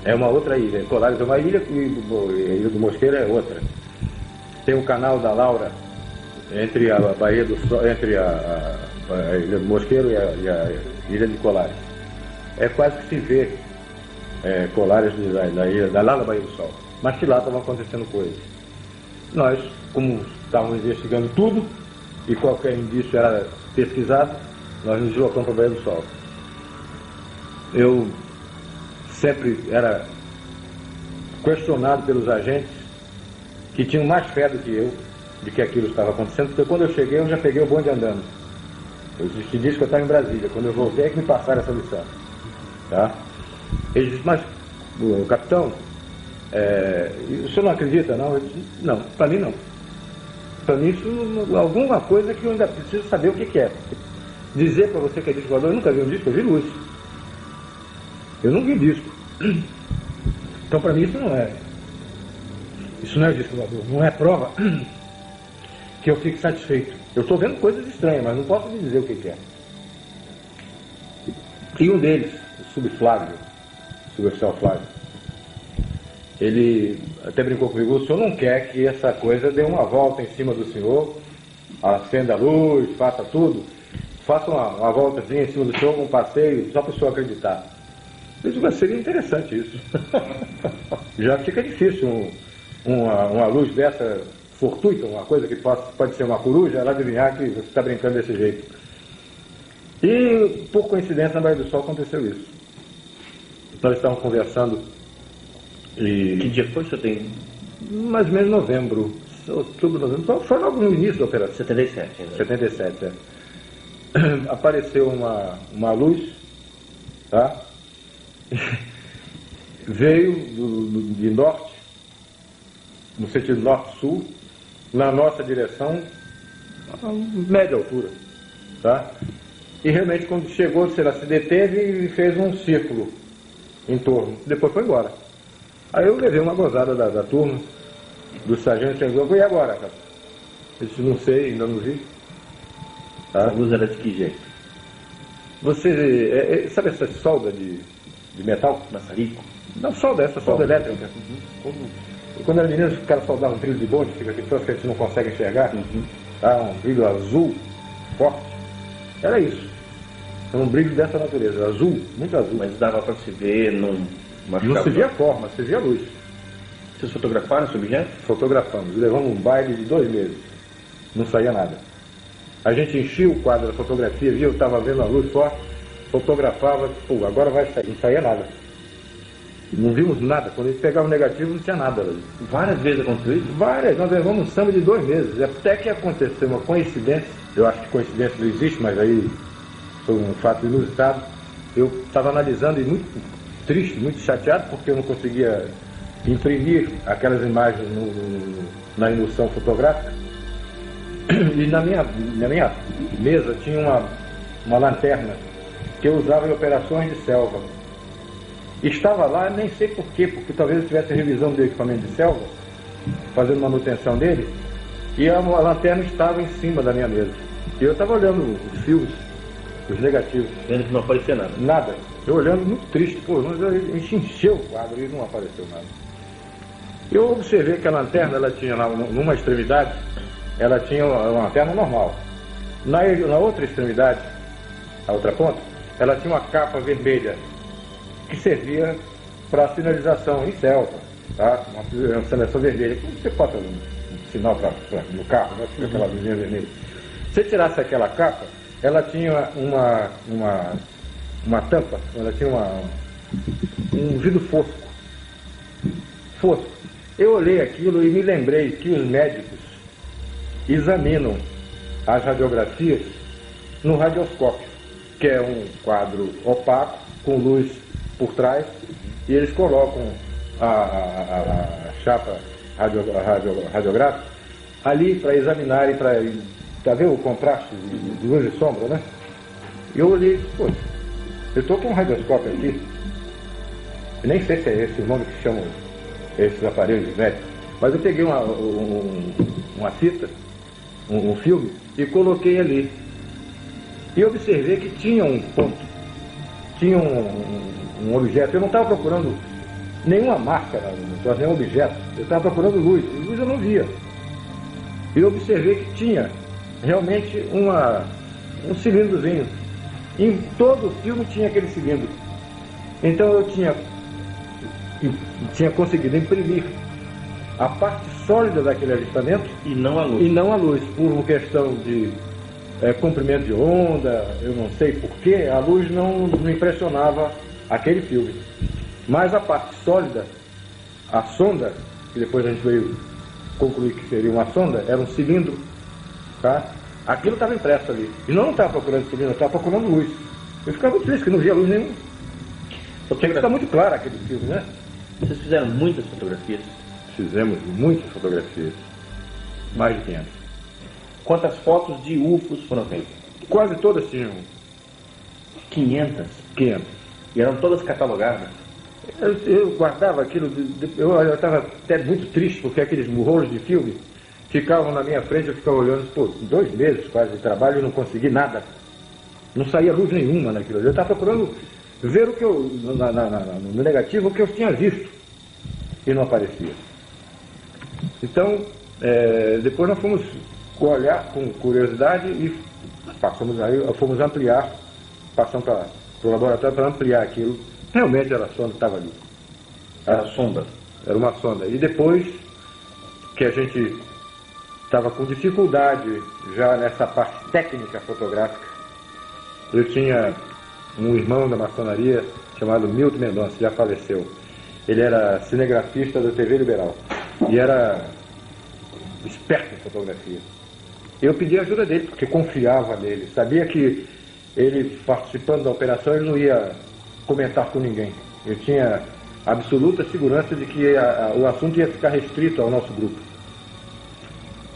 S2: É uma outra ilha. Colares é uma ilha e a Ilha do Mosqueiro é outra. Tem o canal da Laura entre a Baía do Sol, entre a Ilha do Mosqueiro e a Ilha de Colares. É quase que se vê Colares da ilha, lá na Baía do Sol. Mas que lá estavam acontecendo coisas. Nós, como estávamos investigando tudo e qualquer indício era pesquisado, nós nos deslocamos para a Baía do Sol. Eu sempre era questionado pelos agentes que tinham mais fé do que eu de que aquilo estava acontecendo, porque quando eu cheguei eu já peguei o bonde andando. Eu te disse que eu estava em Brasília. Quando eu voltei é que me passaram essa lição, tá? Ele disse, mas capitão, o senhor não acredita não? Eu disse, não, para mim não. Para mim isso alguma coisa que eu ainda preciso saber o que é. Dizer para você que é disco voador, eu nunca vi um disco, eu vi luz. Eu não vi disco. Então para mim isso não é disco voador, não é prova que eu fique satisfeito. Eu estou vendo coisas estranhas, mas não posso lhe dizer o que é. E um deles, o suboficial Flávio, ele até brincou comigo, o senhor não quer que essa coisa dê uma volta em cima do senhor, acenda a luz, faça tudo, faça uma voltazinha em cima do senhor, um passeio, só para o senhor acreditar. Eu digo, mas seria interessante isso. Já fica difícil uma luz dessa fortuita, uma coisa que pode ser uma coruja, ela adivinhar que você está brincando desse jeito. E, por coincidência, na Baía do Sol aconteceu isso. Nós estávamos conversando e...
S1: Que dia foi, senhor tem?
S2: Mais ou menos novembro, outubro, novembro, foi logo no início da operação.
S1: 77, né?
S2: 77, Apareceu uma luz, tá? Veio de norte, no sentido norte-sul, na nossa direção, a média altura, tá? E realmente quando chegou, ela se deteve e fez um círculo em torno, depois foi embora. Aí eu levei uma gozada da turma, do sargento, chegou, e agora, cara? Eu disse, não sei, ainda não vi.
S1: Tá? A luz era de que jeito?
S2: Você, sabe essa solda de metal?
S1: Maçarico?
S2: Não, solda, essa solda elétrica. Quando era menino, os caras soldavam um brilho de bonde, fica aqui que a gente não consegue enxergar. Tá? Um brilho azul, forte. Era isso. Era um brilho dessa natureza, azul, muito azul.
S1: Mas dava para se ver, não
S2: se via forma, se via luz.
S1: Vocês fotografaram esse objeto?
S2: Fotografamos. Levamos um baile de 2 meses. Não saía nada. A gente enchia o quadro da fotografia, via, eu estava vendo a luz forte, fotografava, pô, agora vai sair. Não saía nada. Não vimos nada. Quando a gente pegava o negativo, não tinha nada ali.
S1: Várias vezes aconteceu isso?
S2: Várias. Nós levamos um samba de 2 meses. Até que aconteceu uma coincidência. Eu acho que coincidência não existe, mas aí foi um fato inusitado. Eu estava analisando e muito triste, muito chateado, porque eu não conseguia imprimir aquelas imagens na emulsão fotográfica. E na minha mesa tinha uma lanterna que eu usava em operações de selva. Estava lá, nem sei porquê, porque talvez eu tivesse revisão do equipamento de selva, fazendo manutenção dele, e a lanterna estava em cima da minha mesa. E eu estava olhando os filmes, os negativos.
S1: Vendo que não aparecia nada?
S2: Nada. Eu olhando muito triste, pô, a gente encheu o quadro e não apareceu nada. Eu observei que a lanterna, ela tinha lá, numa extremidade, ela tinha uma lanterna normal. Na outra extremidade, a outra ponta, ela tinha uma capa vermelha, que servia para sinalização em selva, tá? Uma sinalização vermelha. Como você bota um sinal no carro, né? Fica aquela luzinha vermelha. Se você tirasse aquela capa, ela tinha uma tampa, ela tinha um vidro fosco. Eu olhei aquilo e me lembrei que os médicos examinam as radiografias no radioscópio, que é um quadro opaco com luz por trás, e eles colocam a chapa radiográfica ali para examinarem, para ver o contraste de luz e sombra, né? Eu olhei e disse, pô, eu estou com um radioscópio aqui. Eu nem sei se é esse o nome que chamam esses aparelhos velhos. Mas eu peguei uma fita, um filme, e coloquei ali. E observei que tinha um ponto, tinha um objeto. Eu não estava procurando nenhuma marca, nenhum objeto. Eu estava procurando luz. E luz eu não via. E observei que tinha realmente um cilindrozinho. Em todo o filme tinha aquele cilindro. Então eu tinha conseguido imprimir a parte sólida daquele avistamento
S1: E não a luz.
S2: e não a luz, por uma questão de comprimento de onda, eu não sei porquê, a luz não impressionava aquele filme. Mas a parte sólida, a sonda, que depois a gente veio concluir que seria uma sonda, era um cilindro, tá? Aquilo estava impresso ali. E não estava procurando cilindro, eu estava procurando luz. Eu ficava muito triste, que não via luz nenhuma. Porque está muito claro aquele filme, né?
S1: Vocês fizeram muitas fotografias?
S2: Fizemos muitas fotografias, mais de 500.
S1: Quantas fotos de UFOs foram feitas?
S2: Quase todas tinham
S1: 500.
S2: 500.
S1: E eram todas catalogadas?
S2: Eu guardava aquilo, eu estava até muito triste, porque aqueles rolos de filme ficavam na minha frente, eu ficava olhando, pô, 2 meses quase de trabalho e não consegui nada. Não saía luz nenhuma naquilo. Eu estava procurando ver o que eu, no negativo, o que eu tinha visto. E não aparecia. Então, depois nós fomos olhar com curiosidade e fomos ampliar, passamos para o laboratório para ampliar aquilo. Realmente era a sonda que estava ali.
S1: Era sonda.
S2: Era uma sonda. E depois que a gente estava com dificuldade já nessa parte técnica fotográfica, eu tinha um irmão da maçonaria chamado Milton Mendonça, já faleceu. Ele era cinegrafista da TV Liberal e era esperto em fotografia. Eu pedi a ajuda dele, porque confiava nele. Sabia que ele, participando da operação, ele não ia comentar com ninguém. Eu tinha absoluta segurança de que o assunto ia ficar restrito ao nosso grupo.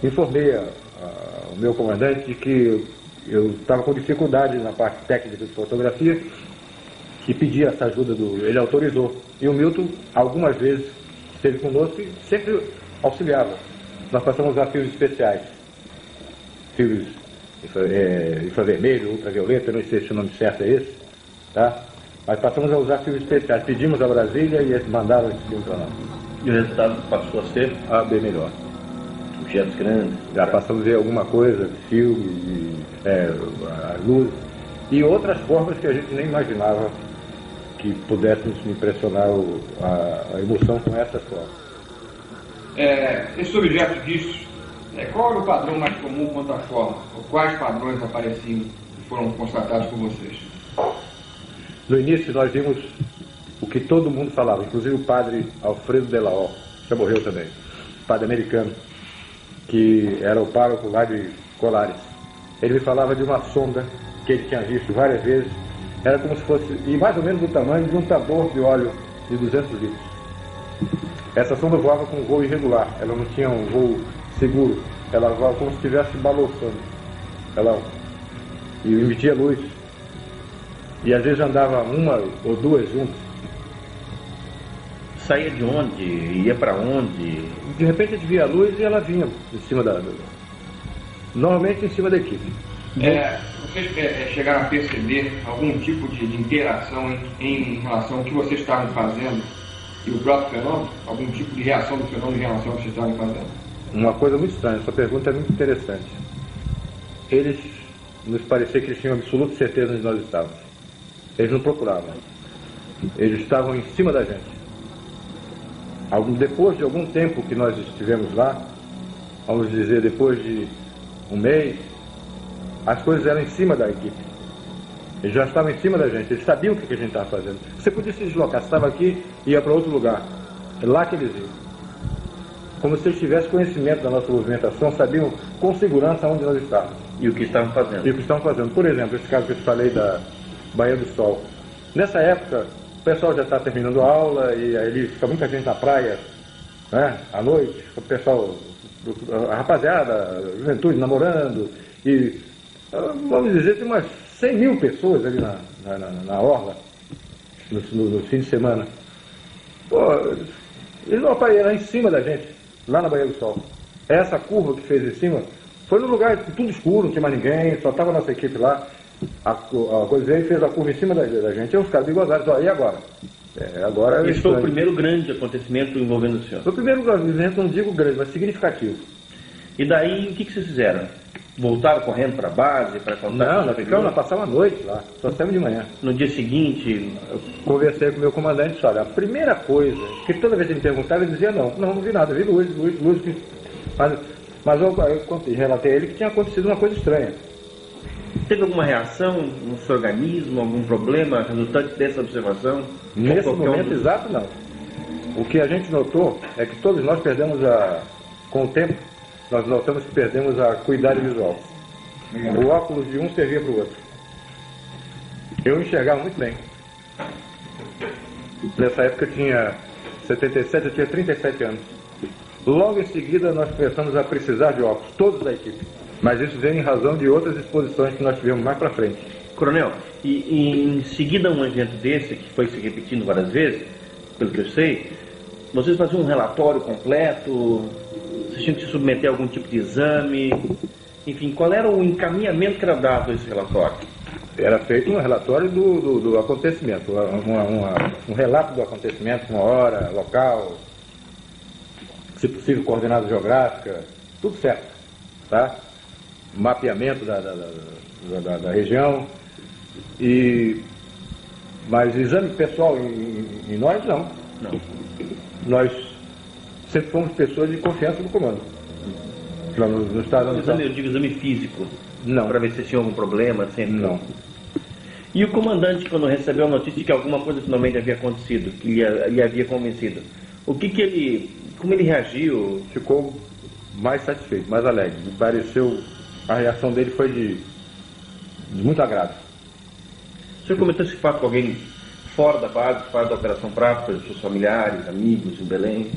S2: Informei o meu comandante de que eu estava com dificuldade na parte técnica de fotografia e pedi essa ajuda ele autorizou. E o Milton, algumas vezes, esteve conosco e sempre auxiliava. Nós passamos a usar fios especiais. Fios infravermelho, ultravioleta, eu não sei se o nome certo é esse, tá? Mas passamos a usar fios especiais. Pedimos a Brasília e eles mandaram esse filme para nós.
S1: E o resultado passou a ser
S2: Bem melhor.
S1: objetos grandes.
S2: Já passamos a ver alguma coisa, filme, a luz e outras formas que a gente nem imaginava que pudéssemos impressionar a emoção com essas formas.
S3: Esses objetos vistos, qual era o padrão mais comum quanto à forma? Ou quais padrões apareciam e foram constatados por vocês?
S2: No início nós vimos o que todo mundo falava, inclusive o padre Alfredo Delaó, já morreu também, padre americano, que era o pároco lá de Colares. Ele me falava de uma sonda que ele tinha visto várias vezes, era como se fosse, e mais ou menos do tamanho de um tambor de óleo de 200 litros. Essa sonda voava com um voo irregular, ela não tinha um voo seguro, ela voava como se estivesse balançando. E emitia luz. E às vezes andava uma ou duas juntas.
S1: Saía de onde? Ia para onde?
S2: De repente a gente via a luz e ela vinha em cima normalmente em cima da equipe.
S3: Vocês chegaram a perceber algum tipo de interação em relação ao que vocês estavam fazendo e o próprio fenômeno? Algum tipo de reação do fenômeno em relação ao que vocês estavam fazendo?
S2: Uma coisa muito estranha, essa pergunta é muito interessante. Eles nos parecia que eles tinham absoluta certeza onde nós estávamos. Eles não procuravam. Eles estavam em cima da gente. Depois de algum tempo que nós estivemos lá, vamos dizer, depois de um mês, as coisas eram em cima da equipe. Eles já estavam em cima da gente, eles sabiam o que a gente estava fazendo. Você podia se deslocar, você estava aqui e ia para outro lugar. É lá que eles iam. Como se eles tivessem conhecimento da nossa movimentação, sabiam com segurança onde nós estávamos.
S1: E o que estavam fazendo?
S2: E o que estavam fazendo. Por exemplo, esse caso que eu te falei da Baía do Sol. Nessa época, o pessoal já está terminando a aula e aí fica muita gente na praia, né, à noite, o pessoal, a rapaziada, a juventude namorando, e vamos dizer, tem umas 100 mil pessoas ali na orla, no fim de semana. Pô, eles não apareceram em cima da gente, lá na Baía do Sol. Essa curva que fez em cima foi no lugar tudo escuro, não tinha mais ninguém, só estava a nossa equipe lá. A coisa veio e fez a curva em cima da gente. E os caras me gozaram, e agora? Agora
S1: Esse foi o primeiro grande acontecimento envolvendo o senhor?
S2: Foi o primeiro evento, não digo grande, mas significativo.
S1: E daí, o que vocês fizeram? Voltaram correndo para a base, para contar?
S2: Não, nós ficamos, nós passamos a noite lá, só saímos de manhã.
S1: No dia seguinte...
S2: Eu conversei com o meu comandante e disse, olha, a primeira coisa, que toda vez que ele me perguntava, ele dizia não vi nada, vi luz. Mas eu relatei a ele que tinha acontecido uma coisa estranha.
S1: Teve alguma reação no seu organismo, algum problema resultante dessa observação?
S2: Nesse momento exato, não. O que a gente notou é que todos nós perdemos com o tempo, nós notamos que perdemos a acuidade visual. O óculos de um servia para o outro. Eu enxergava muito bem. Nessa época eu tinha 77, eu tinha 37 anos. Logo em seguida nós começamos a precisar de óculos, todos da equipe. Mas isso veio em razão de outras exposições que nós tivemos mais para frente.
S1: Coronel, e em seguida a um evento desse, que foi se repetindo várias vezes, pelo que eu sei, vocês faziam um relatório completo, vocês tinham que se submeter a algum tipo de exame, enfim, qual era o encaminhamento que era dado a esse relatório?
S2: Era feito um relatório do acontecimento, um relato do acontecimento, uma hora, local, se possível coordenada geográfica, tudo certo, tá? Mapeamento da região, mas exame pessoal em nós, não. Nós sempre fomos pessoas de confiança do comando. No estado
S1: eu digo exame físico.
S2: Não.
S1: Para ver se tinha algum problema, sempre.
S2: Não.
S1: E o comandante, quando recebeu a notícia de que alguma coisa finalmente havia acontecido, que lhe havia convencido, como ele reagiu?
S2: Ficou mais satisfeito, mais alegre. Me pareceu, a reação dele foi de muito agrado.
S1: O senhor comentou esse fato com alguém fora da base, fora da Operação Prato, os seus familiares, amigos em Belém?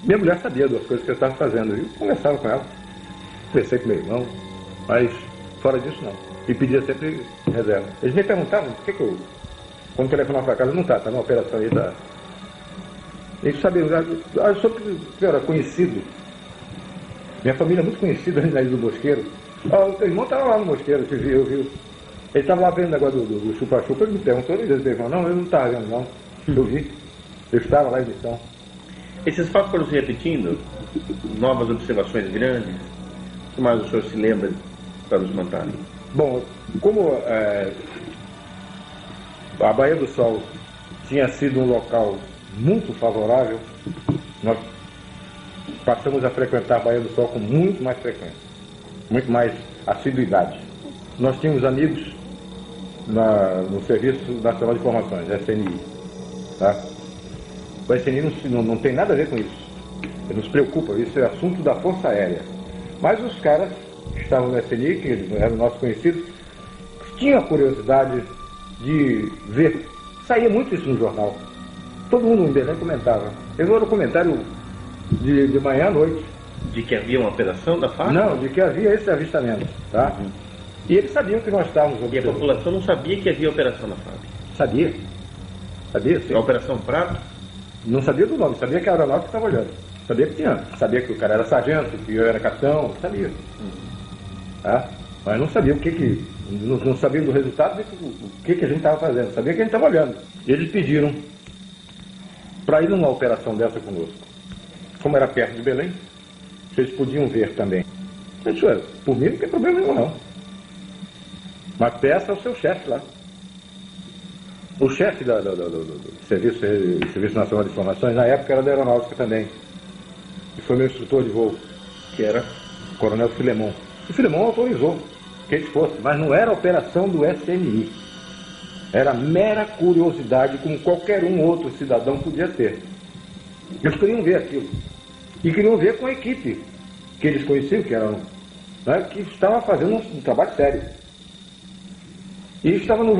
S2: Minha mulher sabia das coisas que eu estava fazendo. Eu conversava com ela, conversei com meu irmão, mas fora disso não. E pedia sempre reserva. Eles me perguntavam por que eu, quando telefonava para casa, não está na operação aí da... Eles sabiam, eu sou conhecido. Minha família é muito conhecida na Ilha do Mosqueiro. O teu irmão estava lá no Mosqueiro, eu vi. Ele estava lá vendo o negócio do chupa-chupa, ele me perguntou, ele falou, não, eu não estava vendo não. Eu vi. Eu estava lá em missão.
S1: Esses fatos foram se repetindo? Novas observações grandes? O que mais o senhor se lembra para nos contar?
S2: Bom, como a Baía do Sol tinha sido um local muito favorável, nós passamos a frequentar a Baía do Sol com muito mais frequência, muito mais assiduidade. Nós tínhamos amigos no Serviço Nacional de Informações, SNI. Tá? O SNI não tem nada a ver com isso. Ele nos preocupa, isso é assunto da Força Aérea. Mas os caras que estavam no SNI, que eram nossos conhecidos, tinham a curiosidade de ver. Saía muito isso no jornal. Todo mundo em Belém comentava. Eu vou no comentário de manhã à noite.
S1: De que havia uma operação da FARC?
S2: Não, de que havia esse avistamento. Tá? E eles sabiam que nós estávamos observando.
S1: E a população não sabia que havia operação na FARC?
S2: Sabia. Sabia, sim.
S1: A Operação Prato?
S2: Não sabia do nome, sabia que era a aeronáutica que estava olhando. Sabia que tinha. Sabia que o cara era sargento, que eu era capitão, sabia. Tá? Mas não sabia não sabia do resultado o que a gente estava fazendo. Sabia que a gente estava olhando. E eles pediram para ir numa operação dessa conosco. Como era perto de Belém, eles podiam ver também. Eu disse, por mim não tem problema nenhum não. Mas peça ao seu chefe lá. O chefe do Serviço Nacional de Informações, na época, era da Aeronáutica também. E foi meu instrutor de voo, que era o Coronel Filemon. O Filemon autorizou que eles fossem, mas não era operação do SNI. Era mera curiosidade, como qualquer outro cidadão podia ter. Eles queriam ver aquilo. E queriam ver com a equipe que eles conheciam, que estava fazendo um trabalho sério. E estava nos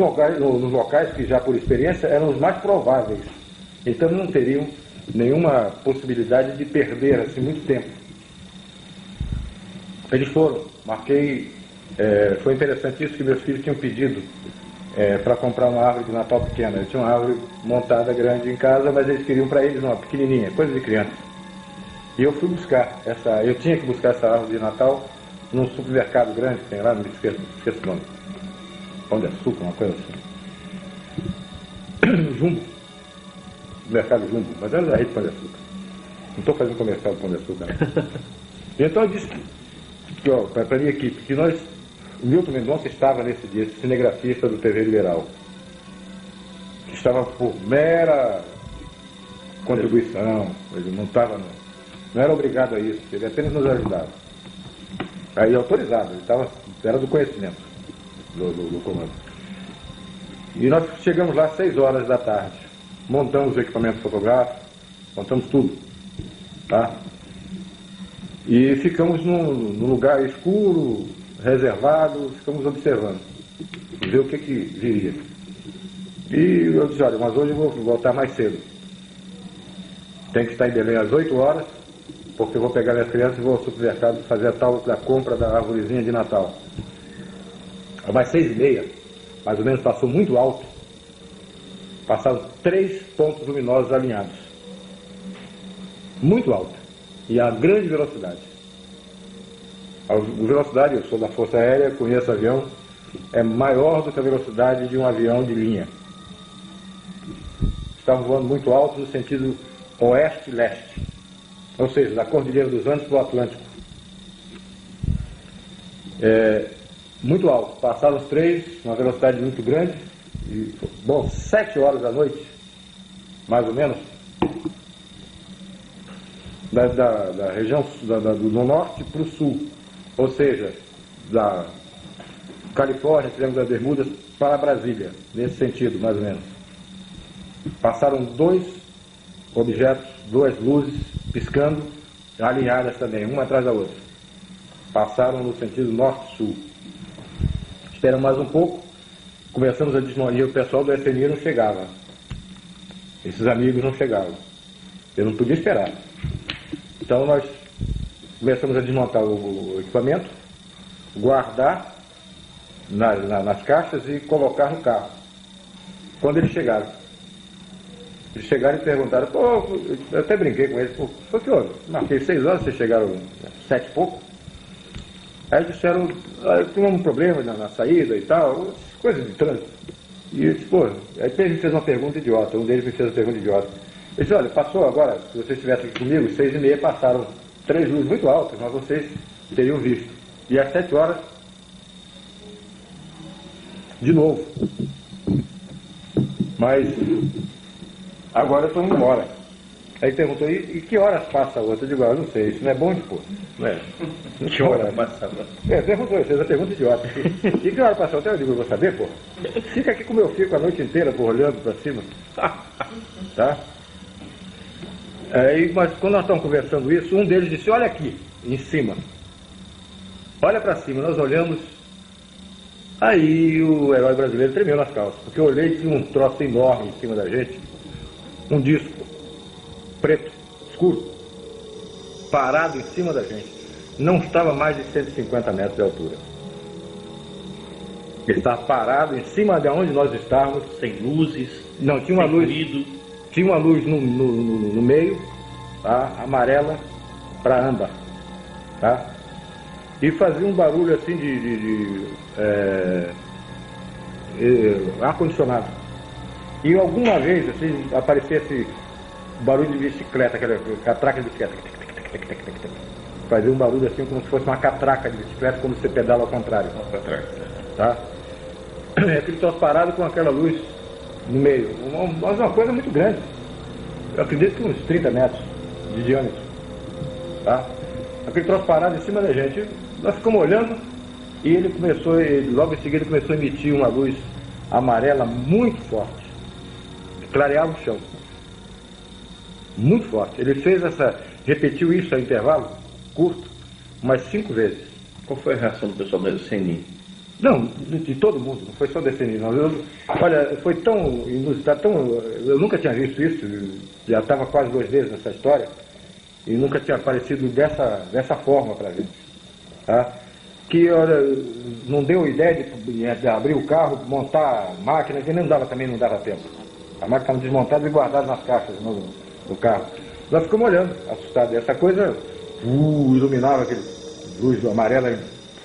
S2: locais que já por experiência eram os mais prováveis. Então não teriam nenhuma possibilidade de perder assim muito tempo. Eles foram, marquei Foi interessante isso, que meus filhos tinham pedido para comprar uma árvore de Natal pequena. Eu tinha uma árvore montada grande em casa, mas eles queriam para eles uma pequenininha, coisa de criança. E eu fui buscar eu tinha que buscar essa árvore de Natal num supermercado grande que tem lá, não me esqueço o nome. Pão de Açúcar, uma coisa assim. Jumbo. Mercado Jumbo, mas era da rede Pão de Açúcar. Não estou fazendo comercial do Pão de Açúcar, não. E então eu disse para a minha equipe que o Milton Mendonça estava nesse dia, esse cinegrafista do TV Liberal, que estava por mera contribuição, ele não era obrigado a isso, ele apenas nos ajudava. Aí autorizado, era do conhecimento do comando. E nós chegamos lá às 6 horas da tarde, montamos o equipamento fotográfico, montamos tudo, tá? E ficamos num lugar escuro, reservado, ficamos observando, ver o que viria. E eu disse, olha, mas hoje eu vou voltar mais cedo. Tem que estar em Belém às 8 horas, porque eu vou pegar minhas crianças e vou ao supermercado fazer a tal da compra da arvorezinha de Natal. Às 6h30, mais ou menos, passou muito alto. Passaram 3 pontos luminosos alinhados. Muito alto. E a grande velocidade. A velocidade, eu sou da Força Aérea, conheço avião, é maior do que a velocidade de um avião de linha. Estavam voando muito alto no sentido oeste-leste. Ou seja, da Cordilheira dos Andes para o Atlântico. Muito alto. Passaram os 3, uma velocidade muito grande. E, 7 horas da noite, mais ou menos, da região do norte para o sul. Ou seja, da Califórnia, Triângulo das Bermudas, para Brasília. Nesse sentido, mais ou menos. Passaram 2 objetos, 2 luzes, piscando, alinhadas também, uma atrás da outra. Passaram no sentido norte-sul. Esperamos mais um pouco, começamos a desmontar, e o pessoal do FMI não chegava. Esses amigos não chegavam. Eu não podia esperar. Então nós começamos a desmontar o equipamento, guardar nas caixas e colocar no carro. Quando eles chegaram e perguntaram, eu até brinquei com eles, foi que houve? Marquei 6 horas, vocês chegaram 7 e pouco. Aí disseram, tivemos um problema na saída e tal, coisas de trânsito. E eu disse, aí ele me fez uma pergunta idiota, um deles me fez uma pergunta idiota. Ele disse, olha, passou agora, se vocês estivessem aqui comigo, 6h30 passaram 3 luzes muito altas, mas vocês teriam visto. E às 7 horas, de novo. Mas agora eu estou indo embora. Aí perguntou, e que horas passa a outra? Eu digo, eu não sei, isso não é bom de pôr. Não é? Que horas passa a outra? Perguntou, fez a pergunta idiota. E que hora passa a outra? Eu digo, eu vou saber, pô. Fica aqui como eu fico a noite inteira, pô, olhando para cima. Tá? Mas quando nós estamos conversando isso, um deles disse, olha aqui, em cima. Olha para cima, nós olhamos. Aí o herói brasileiro tremeu nas calças, porque eu olhei e tinha um troço enorme em cima da gente, um disco preto, escuro, parado em cima da gente. Não estava mais de 150 metros de altura. Ele estava parado em cima de onde nós estávamos.
S1: Sem luzes,
S2: não, tinha uma luz, ruído. Tinha uma luz no meio, tá? Amarela para âmbar, tá? E fazia um barulho assim de ar-condicionado. E alguma vez assim, aparecia esse barulho de bicicleta, aquela catraca de bicicleta. Fazia um barulho assim como se fosse uma catraca de bicicleta quando você pedala ao contrário. Tá? Aquele troço parado com aquela luz no meio. Mas uma coisa muito grande. Eu acredito que uns 30 metros de diâmetro. Tá? Aquele troço parado em cima da gente. Nós ficamos olhando e logo em seguida começou a emitir uma luz amarela muito forte. Clareava o chão. Muito forte. Ele repetiu isso a intervalo curto, umas 5 vezes.
S1: Qual foi a reação do pessoal do CNI?
S2: Não, de todo mundo, não foi só do CNI, não. Olha, foi tão inusitado, eu nunca tinha visto isso, já estava quase 2 vezes nessa história, e nunca tinha aparecido dessa forma para gente. Tá? que olha, não deu ideia de abrir o carro, montar a máquina, que também não dava tempo. A máquina estava desmontada e guardada nas caixas no carro. Nós ficamos olhando, assustados. Essa coisa iluminava aquele luz amarela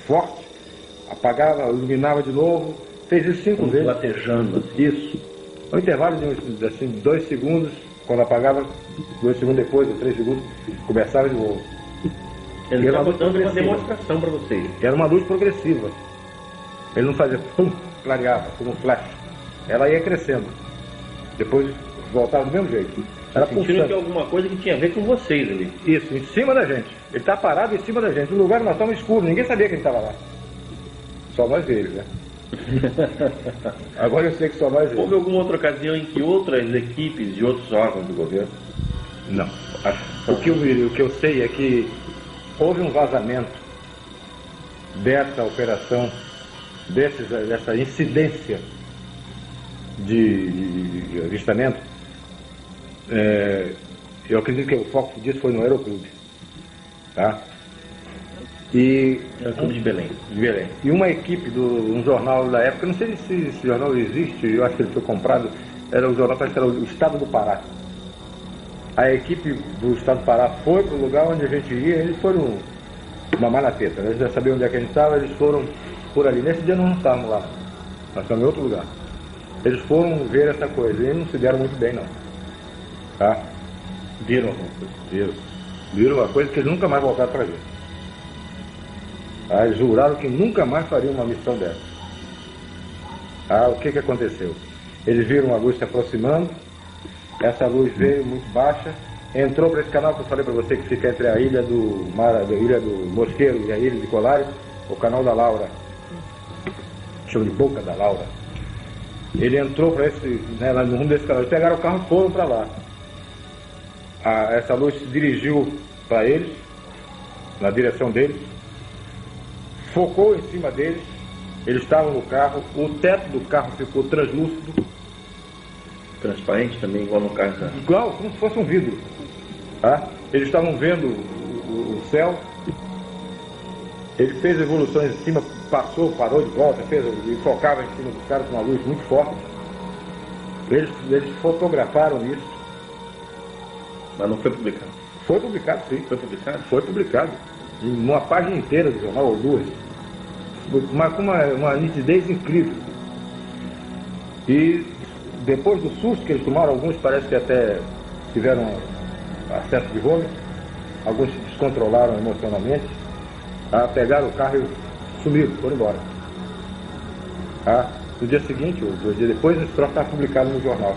S2: forte, apagava, iluminava de novo, fez isso 5 vezes.
S1: Latejando.
S2: Isso. No intervalo de assim, 2 segundos, quando apagava, 2 segundos depois, ou 3 segundos, começava de novo.
S1: Ele estava dando uma demonstração para vocês.
S2: Era uma luz progressiva. Ele não fazia clareava, como um flash. Ela ia crescendo. Depois voltava do mesmo jeito. Era
S1: sentindo que alguma coisa que tinha a ver com vocês ali.
S2: Isso, em cima da gente. Ele está parado em cima da gente. No lugar nós estávamos escuros, ninguém sabia que ele estava lá. Só nós eles, né? Agora eu sei que só nós eles.
S1: Houve alguma outra ocasião em que outras equipes de outros órgãos do governo?
S2: Não. O que eu sei é que houve um vazamento dessa operação, dessa incidência de avistamento. Eu acredito que o foco disso foi no Aeroclube. Tá?
S1: Aeroclube de Belém.
S2: E uma equipe um jornal da época, não sei se esse jornal existe, eu acho que ele foi comprado, era o jornal, parece que era o Estado do Pará. A equipe do Estado do Pará foi para o lugar onde a gente ia, eles foram mamar na teta, eles já sabiam onde é que a gente estava, eles foram por ali. Nesse dia nós não estávamos lá, nós estávamos em outro lugar. Eles foram ver essa coisa e não se deram muito bem, não. Tá?
S1: Viram alguma coisa?
S2: Viram uma coisa que eles nunca mais voltaram para ver. Eles juraram que nunca mais fariam uma missão dessa. O que aconteceu? Eles viram uma luz se aproximando, essa luz veio muito baixa, entrou para esse canal que eu falei para você, que fica entre a ilha do Mosqueiro e a ilha de Colares, o canal da Laura, chama de Boca da Laura. Ele entrou para no rumo desse canal, eles pegaram o carro e foram para lá. Essa luz se dirigiu para eles, na direção deles, focou em cima deles, eles estavam no carro, o teto do carro ficou translúcido.
S1: Transparente também, igual no caso da...
S2: Igual, como se fosse um vidro. Tá? Eles estavam vendo o céu, ele fez evoluções em cima, parou de volta, e focava em cima dos caras com uma luz muito forte. Eles fotografaram isso.
S1: Mas não foi publicado?
S2: Foi publicado, sim.
S1: Foi publicado?
S2: Foi publicado. Em uma página inteira do jornal, ou duas. Mas com uma nitidez incrível. E depois do susto que eles tomaram, alguns parece que até tiveram acesso de vômito, alguns se descontrolaram emocionalmente, pegaram o carro e sumiram, foram embora. No dia seguinte, ou 2 dias depois, esse troço está publicado no jornal.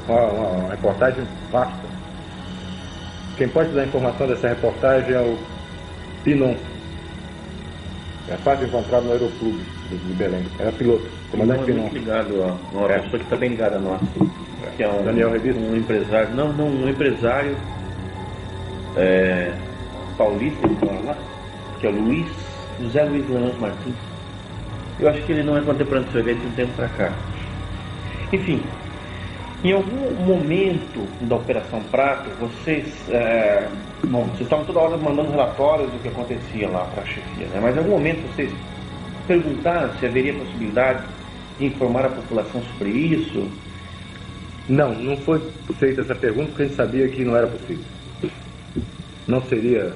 S2: Uma reportagem vasta. Quem pode dar informação dessa reportagem é o Pinon. É fácil encontrar no Aeroclube de Belém. Era piloto, comandante Pinon.
S1: Muito ligado a uma pessoa que está bem ligada a nós. Que é
S2: Daniel Rebito.
S1: Um empresário, um empresário paulista, ele mora lá, que é o José Luiz Leandro Martins. Eu acho que ele não é contemporâneo do seu evento de um tempo para cá. Enfim, em algum momento da Operação Prato, vocês estavam toda hora mandando relatórios do que acontecia lá para a chefia, né? Mas em algum momento vocês perguntaram se haveria possibilidade de informar a população sobre isso?
S2: Não foi feita essa pergunta porque a gente sabia que não era possível. Não seria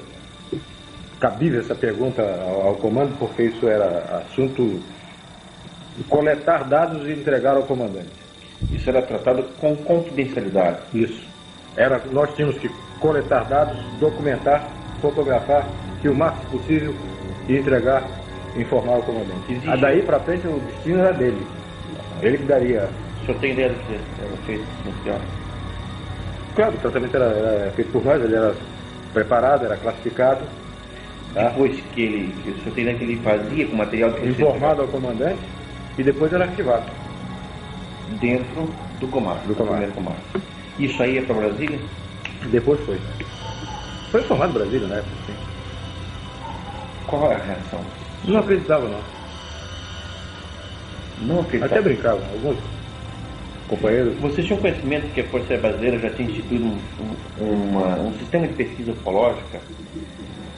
S2: cabível essa pergunta ao comando, porque isso era assunto de coletar dados e entregar ao comandante.
S1: Isso era tratado com confidencialidade.
S2: Isso. Nós tínhamos que coletar dados, documentar, fotografar, que o máximo possível e entregar, informar ao comandante. Daí para frente o destino era dele. Ele que daria.
S1: O senhor tem ideia do que era feito no hospital?
S2: Claro, o tratamento era feito por nós, ele era preparado, era classificado.
S1: Depois que o senhor tem ideia que ele fazia com material de
S2: informado ao comandante e depois era arquivado.
S1: Dentro do comando. Primeiro comando. Isso aí é para Brasília?
S2: Depois foi. Foi informado Brasília na época, sim.
S1: Qual é a reação?
S2: Não acreditava, não.
S1: Não acreditava?
S2: Até brincavam, alguns. companheiros.
S1: Vocês tinham conhecimento que a Força Aérea Brasileira já tinha instituído um sistema de pesquisa ufológica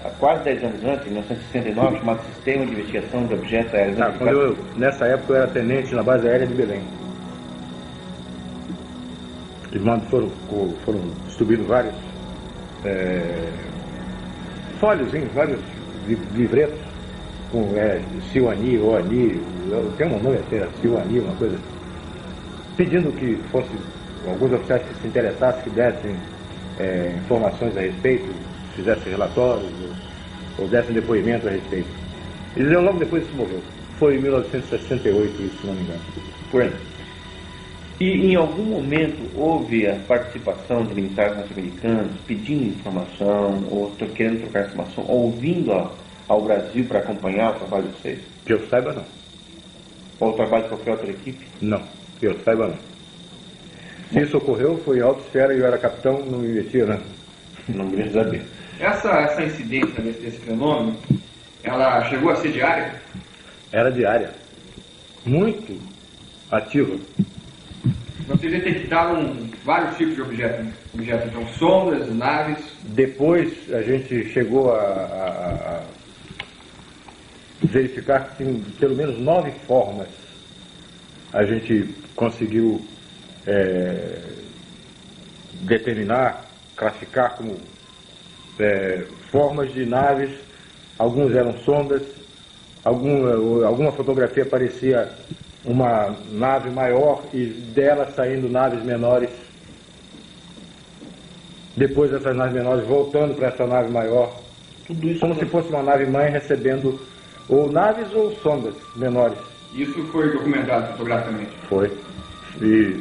S1: há quase 10 anos antes, em 1969, chamado Sistema de Investigação de Objetos Aéreos Identificados?
S2: Nessa época eu era tenente na base aérea de Belém. E foram distribuídos vários folhozinhos, vários livretos com Silani, Oani, tem um nome até, Silani, uma coisa, pedindo que fosse alguns oficiais que se interessassem, que dessem informações a respeito, fizessem relatórios ou dessem depoimento a respeito. E logo depois isso morreu. Foi em 1968, isso, se não me engano.
S1: Por aí. E em algum momento houve a participação de militares norte-americanos pedindo informação, ou querendo trocar informação, ou vindo ao Brasil para acompanhar o trabalho de vocês?
S2: Que eu saiba, não.
S1: Ou o trabalho de qualquer outra equipe?
S2: Não, que eu saiba, não. Se isso ocorreu, foi em alta esfera e eu era capitão, não me metia, né?
S1: Não queria saber.
S3: Essa incidência desse fenômeno, ela chegou a ser diária?
S2: Era diária. Muito ativa.
S3: Vocês detectaram vários tipos de objetos, então sondas, naves.
S2: Depois a gente chegou a verificar que tem pelo menos 9 formas. A gente conseguiu determinar, classificar como formas de naves. Alguns eram sondas, alguma fotografia parecia uma nave maior e dela saindo naves menores. Depois essas naves menores voltando para essa nave maior. Tudo isso como se fosse uma nave mãe recebendo ou naves ou sondas menores.
S3: Isso foi documentado fotograficamente?
S2: Foi. E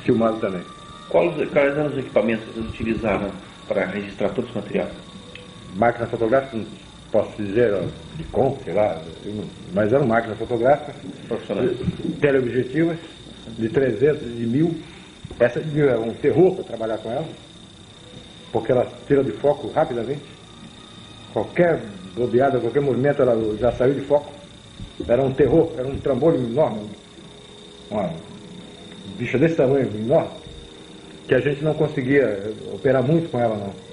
S2: filmado também.
S1: Quais eram os equipamentos que vocês utilizaram para registrar todo esse material?
S2: Máquina fotográfica, não posso dizer, de com, sei lá, mas eram máquinas fotográficas,
S1: Profissionais.
S2: teleobjetivas, de 300, de 1000. Essa de 1000 era um terror para trabalhar com ela, porque ela tira de foco rapidamente. Qualquer bobeada, qualquer movimento, ela já saiu de foco. Era um terror, era um trambolho enorme, uma bicha desse tamanho, enorme, que a gente não conseguia operar muito com ela, não.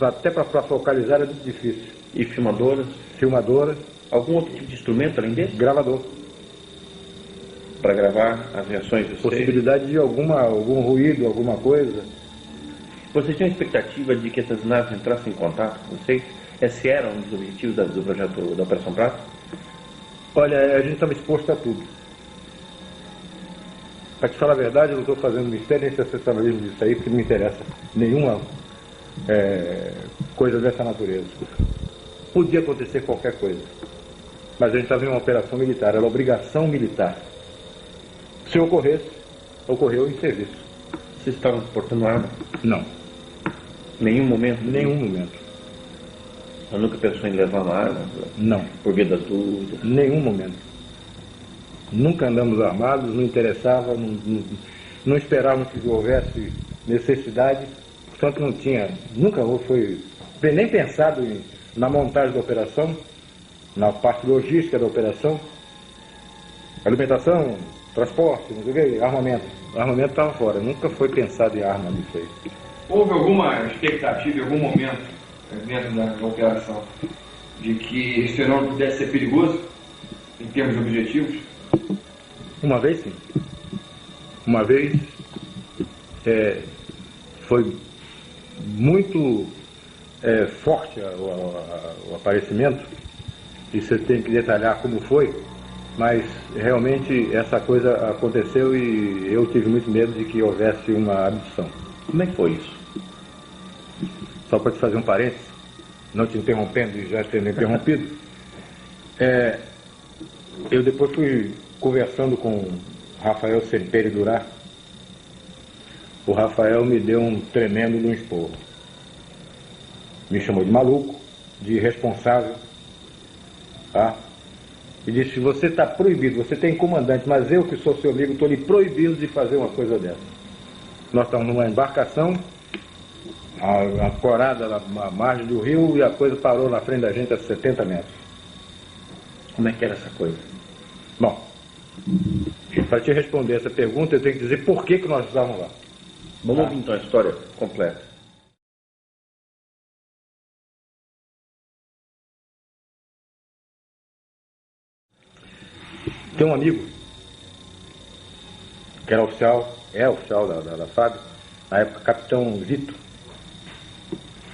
S2: Até para focalizar era muito difícil.
S1: E filmadoras?
S2: Filmadoras.
S1: Algum outro tipo de instrumento além desse?
S2: Gravador.
S1: Para gravar as reações de vocês?
S2: Possibilidade de algum ruído, alguma coisa.
S1: Vocês tinham expectativa de que essas naves entrassem em contato com vocês? Esse era um dos objetivos do projeto da Operação Prato?
S2: Olha, a gente estava exposto a tudo. Para te falar a verdade, eu não estou fazendo mistério nem sensacionalismo disso aí, porque não me interessa nenhuma coisa dessa natureza. Podia acontecer qualquer coisa. Mas a gente estava em uma operação militar, era obrigação militar. Se ocorresse, ocorreu em serviço.
S1: Vocês estavam portando arma?
S2: Não.
S1: Nenhum momento?
S2: Nenhum momento.
S1: Eu nunca pensou em levar uma arma?
S2: Não.
S1: Por via das dúvidas?
S2: Nenhum momento. Nunca andamos armados, não interessava, não esperávamos que houvesse necessidade, portanto não tinha, nunca foi nem pensado na montagem da operação, na parte logística da operação, alimentação, transporte, não sei o que, armamento. O armamento estava fora, nunca foi pensado em arma nisso aí.
S3: Houve alguma expectativa em algum momento, dentro da operação, de que esse fenômeno pudesse ser perigoso, em termos objetivos?
S2: Uma vez, sim. Uma vez foi muito forte o aparecimento, e você tem que detalhar como foi, mas realmente essa coisa aconteceu e eu tive muito medo de que houvesse uma abdução.
S1: Como é que foi isso?
S2: Só para te fazer um parênteses, não te interrompendo e já tendo interrompido, eu depois fui conversando com Rafael Semperi Durá. O Rafael me deu um tremendo de um esporro. Me chamou de maluco, de irresponsável, tá? E disse: você está proibido, você tem comandante, mas eu que sou seu amigo estou lhe proibindo de fazer uma coisa dessa. Nós estamos numa embarcação, ancorada na margem do rio, e a coisa parou na frente da gente a 70 metros.
S1: Como é que era essa coisa?
S2: Bom, Para te responder essa pergunta, eu tenho que dizer por que nós estávamos lá.
S1: Vamos ouvir então a história completa.
S2: Tem um amigo que era oficial, é oficial da FAB, na época capitão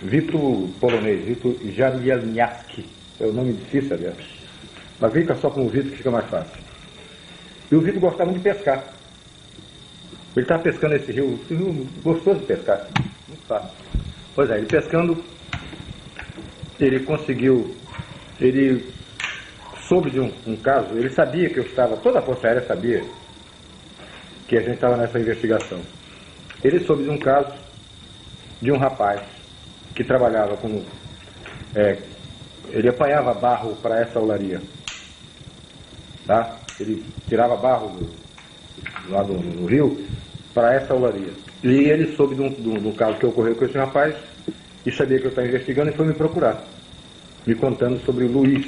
S2: Vito polonês, Vito Jamielniaski, é o nome difícil, aliás. Mas fica só com o Vito que fica mais fácil. E o Vito gostava muito de pescar. Ele estava pescando esse rio gostoso de pescar, muito fácil. Pois é, ele pescando, ele soube de um caso, ele sabia que eu estava, toda a Força Aérea sabia que a gente estava nessa investigação. Ele soube de um caso de um rapaz que trabalhava como... ele apanhava barro para essa olaria. Tá? Ele tirava barro lá no rio para essa olaria. E ele soube de um caso que ocorreu com esse rapaz e sabia que eu estava investigando e foi me procurar, me contando sobre o Luiz.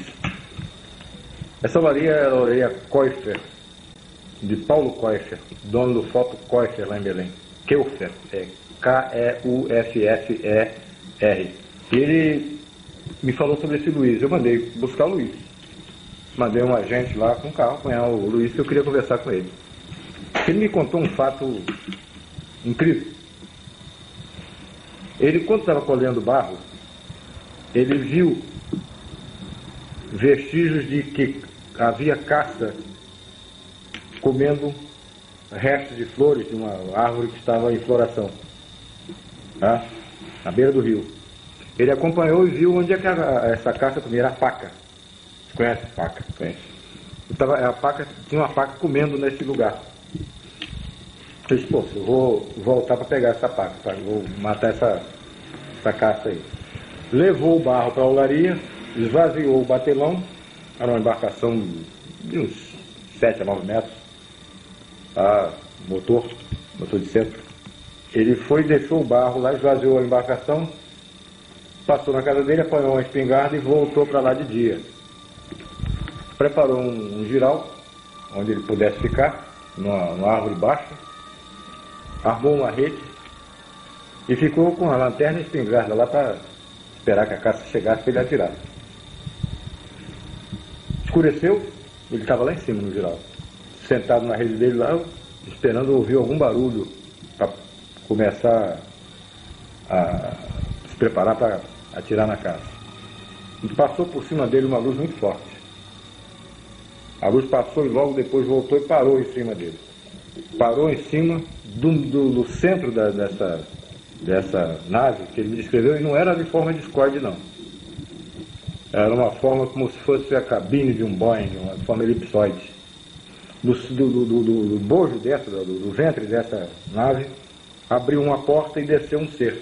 S2: Essa olaria era a olaria Koiffer, de Paulo Koiffer, dono do Foto Koiffer lá em Belém. Keuffer, K-E-U-F-F-E-R. E ele me falou sobre esse Luiz. Eu mandei buscar o Luiz. Mandei um agente lá com um carro apanhar o Luiz, que eu queria conversar com ele. Ele me contou um fato incrível. Ele, quando estava colhendo barro, ele viu vestígios de que havia caça comendo restos de flores de uma árvore que estava em floração, tá? Na beira do rio. Ele acompanhou e viu onde é que essa caça comia, era a paca. Você conhece a paca? Conhece. Tinha uma paca comendo nesse lugar. Eu disse, pô, eu vou voltar para pegar essa paca, tá? Vou matar essa caça aí. Levou o barro para a olaria, esvaziou o batelão, era uma embarcação de uns 7 a 9 metros, motor de centro. Ele foi, deixou o barro lá, esvaziou a embarcação, passou na casa dele, apanhou uma espingarda e voltou para lá de dia. Preparou um giral, onde ele pudesse ficar, numa árvore baixa, armou uma rede e ficou com a lanterna e a espingarda lá para esperar que a caça chegasse para ele atirar. Escureceu, ele estava lá em cima no giral, sentado na rede dele lá, esperando ouvir algum barulho para começar a se preparar para atirar na caça. E passou por cima dele uma luz muito forte. A luz passou e logo depois voltou e parou em cima dele. Parou em cima do centro dessa nave que ele me descreveu, e não era de forma discorde, não. Era uma forma como se fosse a cabine de um Boeing, uma forma elipsoide. Do bojo do ventre dessa nave, abriu uma porta e desceu um ser,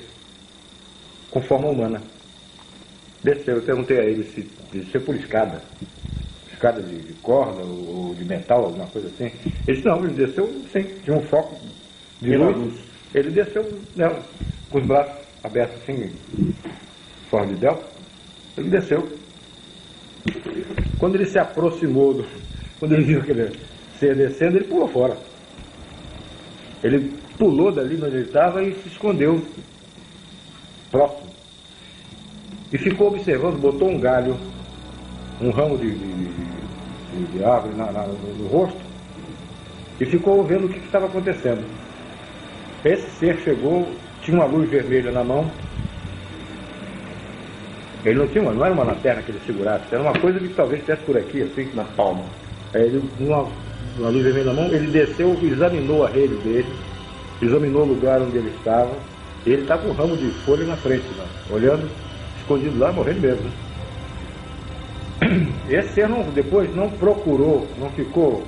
S2: com forma humana. Desceu, eu perguntei a ele se desceu por escada de corda ou de metal, alguma coisa assim. Ele disse, não, ele desceu sim, tinha um foco de luz. Ele desceu, né, com os braços abertos assim, em forma de delta. Ele desceu. Quando ele se aproximou, quando ele viu que ele ia descendo, ele pulou fora. Ele pulou dali onde ele estava e se escondeu próximo. E ficou observando, botou um galho, um ramo de árvore no rosto, e ficou vendo o que estava acontecendo. Esse ser chegou, tinha uma luz vermelha na mão. Ele não era uma lanterna que ele segurasse, era uma coisa que talvez estivesse por aqui, assim, na palma. Ele, uma luz vermelha na mão, ele desceu, examinou a rede dele, examinou o lugar onde ele estava, e ele estava com um ramo de folha na frente, né, olhando, escondido lá, morrendo mesmo. Esse ser depois não procurou, não ficou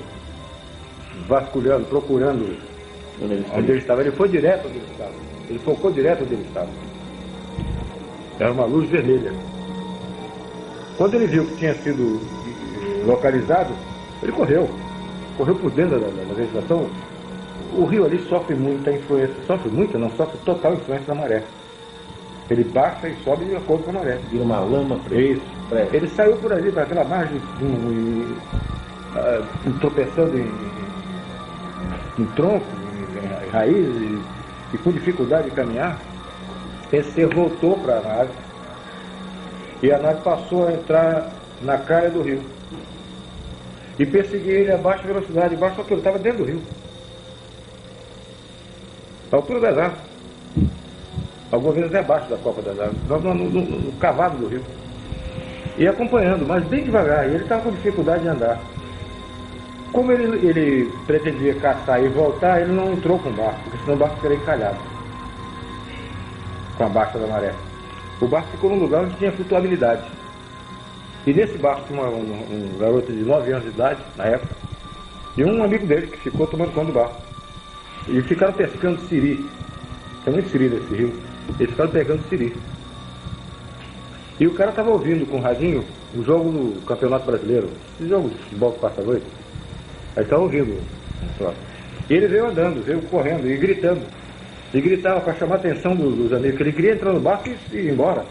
S2: vasculhando, procurando onde ele estava. Ele foi direto onde ele estava. Ele focou direto onde ele estava. Era uma luz vermelha. Quando ele viu que tinha sido localizado, ele correu por dentro da vegetação. O rio ali sofre muita influência, sofre total influência da maré. Ele baixa e sobe de acordo com a maré.
S1: Vira uma lama preta.
S2: Isso. Ele saiu por ali, para aquela margem, tropeçando em tronco, em raiz e com dificuldade de caminhar, esse ser voltou para a nave e a nave passou a entrar na calha do rio e perseguia ele a baixa velocidade, só que ele estava dentro do rio, a altura das árvores, algumas vezes abaixo da copa das árvores, no cavado do rio, e acompanhando, mas bem devagar, e ele estava com dificuldade de andar. Como ele pretendia caçar e voltar, ele não entrou com o barco, porque senão o barco seria encalhado com a baixa da maré. O barco ficou num lugar onde tinha flutuabilidade. E nesse barco tinha um garoto de 9 anos de idade, na época, e um amigo dele que ficou tomando conta do barco. E ficaram pescando siri. Tem muito siri nesse rio. Eles ficaram pegando siri. E o cara estava ouvindo com o radinho o jogo do Campeonato Brasileiro, esse jogo de futebol que passa a noite. Aí estava ouvindo. E ele veio andando, veio correndo e gritando. E gritava para chamar a atenção dos amigos, que ele queria entrar no barco e ir embora.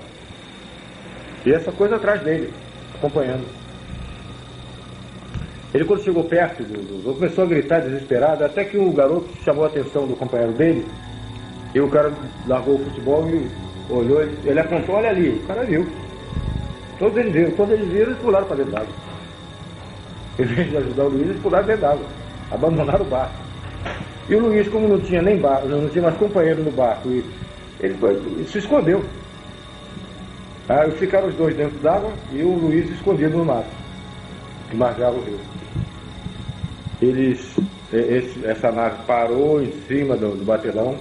S2: E essa coisa atrás dele, acompanhando. Ele, quando chegou perto começou a gritar desesperado, até que o garoto chamou a atenção do companheiro dele, e o cara largou o futebol e olhou, ele apontou, olha ali, o cara viu. Todos eles viram, quando eles viram, eles pularam para dentro d'água. Em vez de ajudar o Luiz, eles pularam dentro d'água, abandonaram o barco. E o Luiz, como não tinha nem barco, não tinha mais companheiro no barco, ele se escondeu. Aí ficaram os dois dentro d'água e o Luiz escondido no mato, que margeava o rio. Essa nave parou em cima do batelão,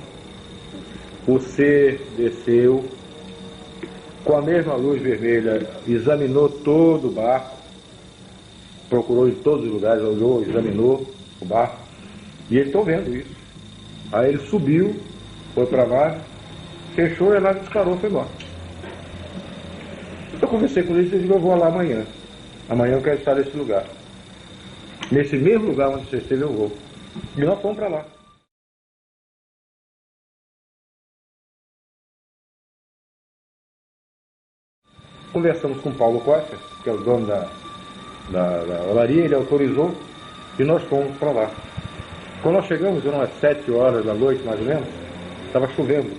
S2: o ser desceu, com a mesma luz vermelha, examinou todo o barco, procurou em todos os lugares, olhou, examinou o barco, e eles estão vendo isso. Aí ele subiu, foi para a nave, fechou e a nave disparou e foi embora. Eu conversei com eles e disse, eu vou lá amanhã. Amanhã eu quero estar nesse lugar. Nesse mesmo lugar onde você esteve eu vou. E nós fomos para lá. Conversamos com o Paulo Costa, que é o dono da olaria, ele autorizou e nós fomos para lá. Quando nós chegamos, eram umas 7 horas da noite, mais ou menos, estava chovendo.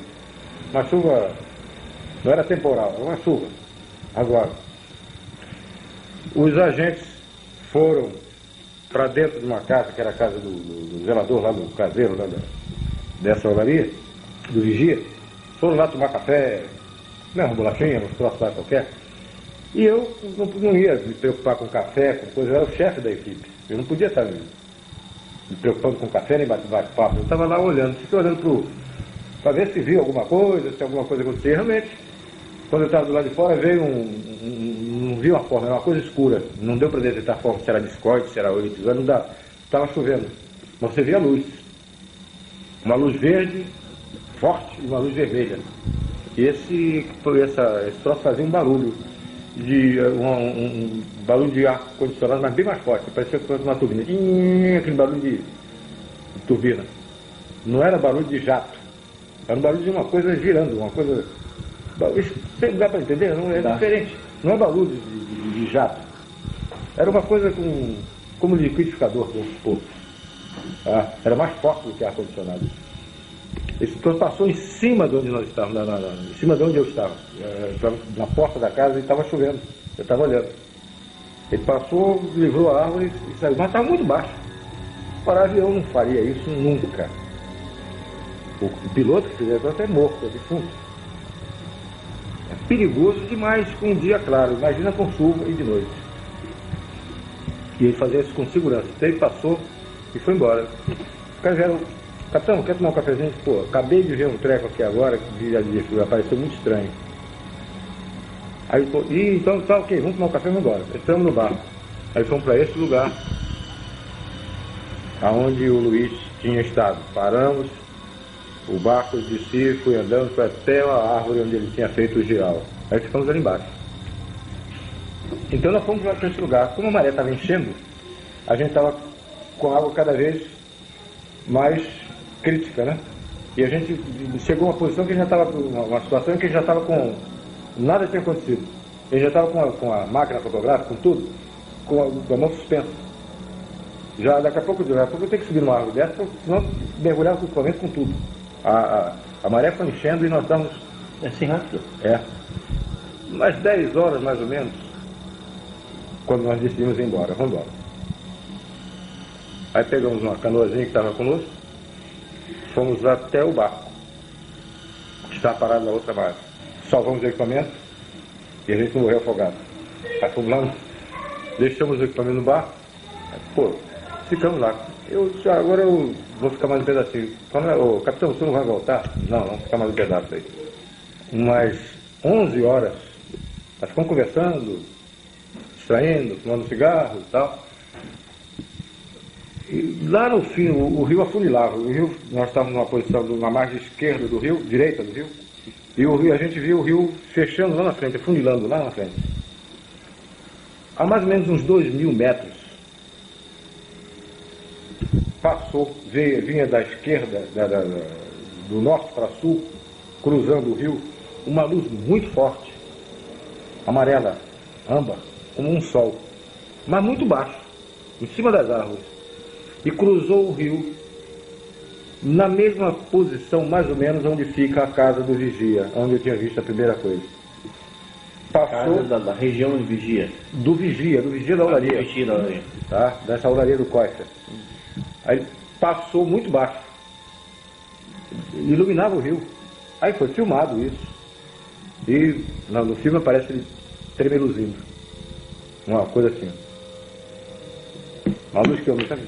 S2: Uma chuva, não era temporal, era uma chuva. Agora, os agentes foram para dentro de uma casa, que era a casa do zelador, lá do caseiro, lá dessa olaria, do vigia. Foram lá tomar café, uma bolachinha, uns troços lá qualquer. E eu não ia me preocupar com café, com coisa, eu era o chefe da equipe. Eu não podia estar me preocupando com café nem bate-papo. Eu estava lá olhando, fiquei olhando para ver se viu alguma coisa, se alguma coisa acontecia. Realmente, quando eu estava do lado de fora, veio não vi uma forma, era uma coisa escura. Não deu para detectar a forma, se era biscoito, se era oito, não dá. Estava chovendo. Mas você via a luz. Uma luz verde, forte, e uma luz vermelha. E esse troço fazia um barulho. Um barulho de ar condicionado, mas bem mais forte, parecia que fosse uma turbina. Aquele barulho de turbina. Não era barulho de jato, era um barulho de uma coisa girando, uma coisa. Isso dá para entender? Não é diferente. Não é barulho de jato. Era uma coisa como liquidificador, vamos supor. Era mais forte do que ar condicionado. Esse troço passou em cima de onde nós estávamos, em cima de onde eu estava. Estava na porta da casa e estava chovendo. Eu estava olhando. Ele passou, livrou a árvore e saiu. Mas estava muito baixo. O avião não faria isso nunca. O piloto que fizer isso é morto, é defunto. É perigoso demais com um dia claro. Imagina com chuva e de noite. E ele fazia isso com segurança. Então ele passou e foi embora. O cara já capitão, quer tomar um cafezinho? Pô, acabei de ver um treco aqui agora que apareceu muito estranho. Aí, então tá ok, vamos tomar um café e vamos embora. Entramos no barco. Aí fomos para esse lugar, aonde o Luiz tinha estado. Paramos, o barco descia, fui andando, foi até a árvore onde ele tinha feito o giral. Aí ficamos ali embaixo. Então nós fomos para esse lugar. Como a maré estava enchendo, a gente estava com a água cada vez mais crítica, né? E a gente chegou a uma posição que a gente já estava, uma situação em que a gente já estava com... Nada tinha acontecido. A gente já estava com a máquina fotográfica, com tudo, com a mão suspensa. Já daqui a pouco eu tenho que subir numa árvore dessa, porque senão mergulhava o equipamento com tudo. A maré foi enchendo e nós estávamos...
S1: É assim rápido?
S2: É. Umas 10 horas, mais ou menos, quando nós decidimos ir embora. Vamos embora. Aí pegamos uma canoazinha que estava conosco, fomos até o barco, que estava parado na outra margem. Salvamos o equipamento e a gente não morreu afogado. Aí fomos lá, deixamos o equipamento no barco, pô, ficamos lá. Agora eu vou ficar mais um pedacinho. Ô, capitão, você não vai voltar? Não, vamos ficar mais um pedaço aí. Umas 11 horas, nós ficamos conversando, distraindo, fumando cigarro e tal. E lá no fim, o rio afunilava. Nós estávamos numa posição, na margem esquerda do rio, direita do rio, e a gente viu o rio fechando lá na frente, afunilando lá na frente. A mais ou menos uns 2.000 metros, passou, vinha da esquerda, do norte para sul, cruzando o rio, uma luz muito forte, amarela, âmbar, como um sol, mas muito baixo, em cima das árvores, e cruzou o rio na mesma posição, mais ou menos, onde fica a casa do vigia, onde eu tinha visto a primeira coisa. Passou
S1: da região de vigia.
S2: Do vigia da olaria.
S1: Do vigia da olaria.
S2: Tá? Dessa olaria do Coifa. Aí passou muito baixo. Iluminava o rio. Aí foi filmado isso. E no filme aparece ele tremeluzindo. Uma coisa assim. Uma luz que eu não sabia.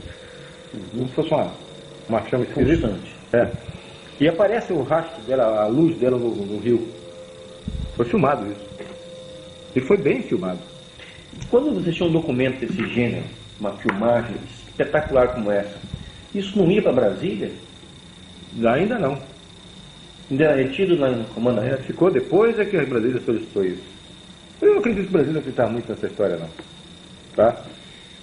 S2: Como se fosse uma chama esquisita. É. E aparece o rastro dela, a luz dela no rio. Foi filmado isso. E foi bem filmado.
S1: Quando você tinha um documento desse gênero, uma filmagem espetacular como essa, isso não ia para Brasília?
S2: Ainda não.
S1: Ainda era retido lá no comando aéreo?
S2: Ficou depois é que a Brasília solicitou isso. Eu não acredito que o Brasília acreditava muito nessa história, não. Tá?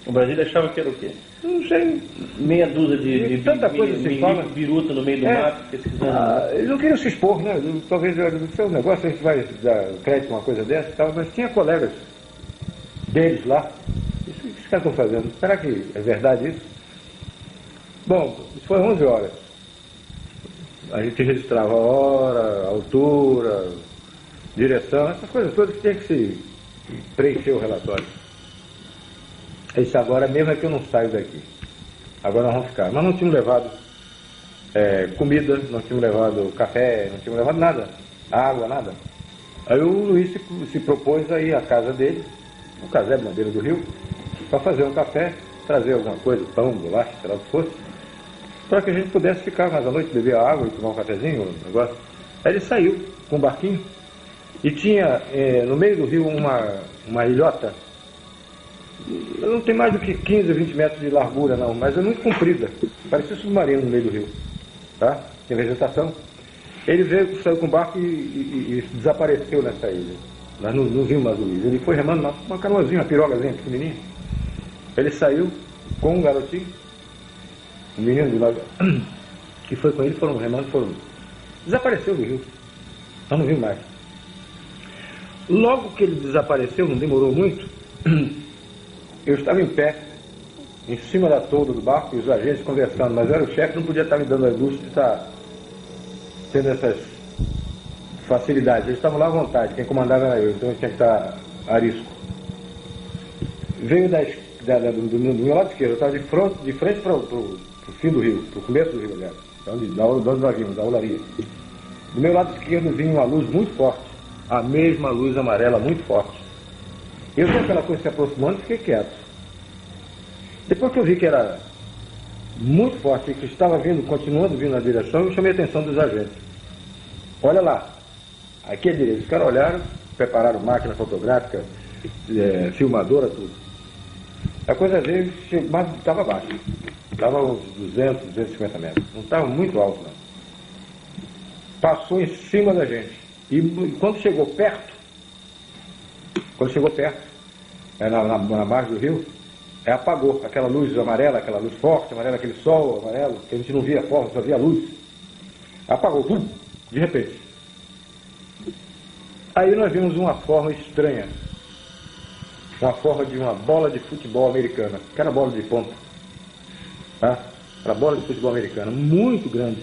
S1: O Brasília achava que era o quê?
S2: Não sei.
S1: Meia dúzia de
S2: tanta coisa se fala.
S1: Biruta no meio do mato, pesquisando.
S2: Eles não queriam se expor, né? Talvez isso é um negócio, a gente vai dar crédito a uma coisa dessa e tal, mas tinha colegas deles lá. Isso que os caras estão fazendo? Será que é verdade isso? Bom, isso foi 11 horas. A gente registrava a hora, a altura, direção, essas coisas todas que tinha que se preencher o relatório. Esse agora mesmo é que eu não saio daqui. Agora nós vamos ficar. Mas não tínhamos levado comida, não tínhamos levado café, não tínhamos levado nada. Água, nada. Aí o Luiz se propôs a ir à casa dele, no casebre na beira do rio, para fazer um café, trazer alguma coisa, pão, bolacha, sei lá o que fosse, para que a gente pudesse ficar mais à noite, beber água e tomar um cafezinho, um negócio. Aí ele saiu com um barquinho e tinha no meio do rio uma ilhota. Não tem mais do que 15 ou 20 metros de largura, não, mas é muito comprida. Parecia um submarino no meio do rio. Tá? Tem vegetação. Ele saiu com o barco e desapareceu nessa ilha. Nós não vimos mais o Luiz. Ele foi remando uma canoazinha, uma pirogazinha pequenininha. Ele saiu com um garotinho, um menino de lá, que foi com ele, foram remando, desapareceu do rio. Nós não vimos mais. Logo que ele desapareceu, não demorou muito, eu estava em pé, em cima da tolda do barco, e os agentes conversando, mas era o chefe, não podia estar me dando a luz de estar tendo essas facilidades. Eles estavam lá à vontade, quem comandava era eu, então eu tinha que estar a risco. Veio do meu lado esquerdo, eu estava de frente para o fim do rio, para o começo do rio, aliás, onde nós vimos, da olaria. Do meu lado esquerdo vinha uma luz muito forte, a mesma luz amarela muito forte. Eu vi aquela coisa se aproximando e fiquei quieto. Depois que eu vi que era muito forte e que estava continuando vindo na direção, eu chamei a atenção dos agentes. Olha lá, aqui é direito. Os caras olharam, prepararam máquina fotográfica, filmadora, tudo. A coisa veio, mas estava baixo. Estava uns 200, 250 metros. Não estava muito alto, não. Passou em cima da gente. E quando chegou perto, na margem do rio, apagou aquela luz amarela, aquela luz forte, amarela, aquele sol amarelo, que a gente não via forma, só via luz. Apagou, de repente. Aí nós vimos uma forma estranha. Uma forma de uma bola de futebol americana, aquela bola de ponta. tá? Para bola de futebol americano, muito grande.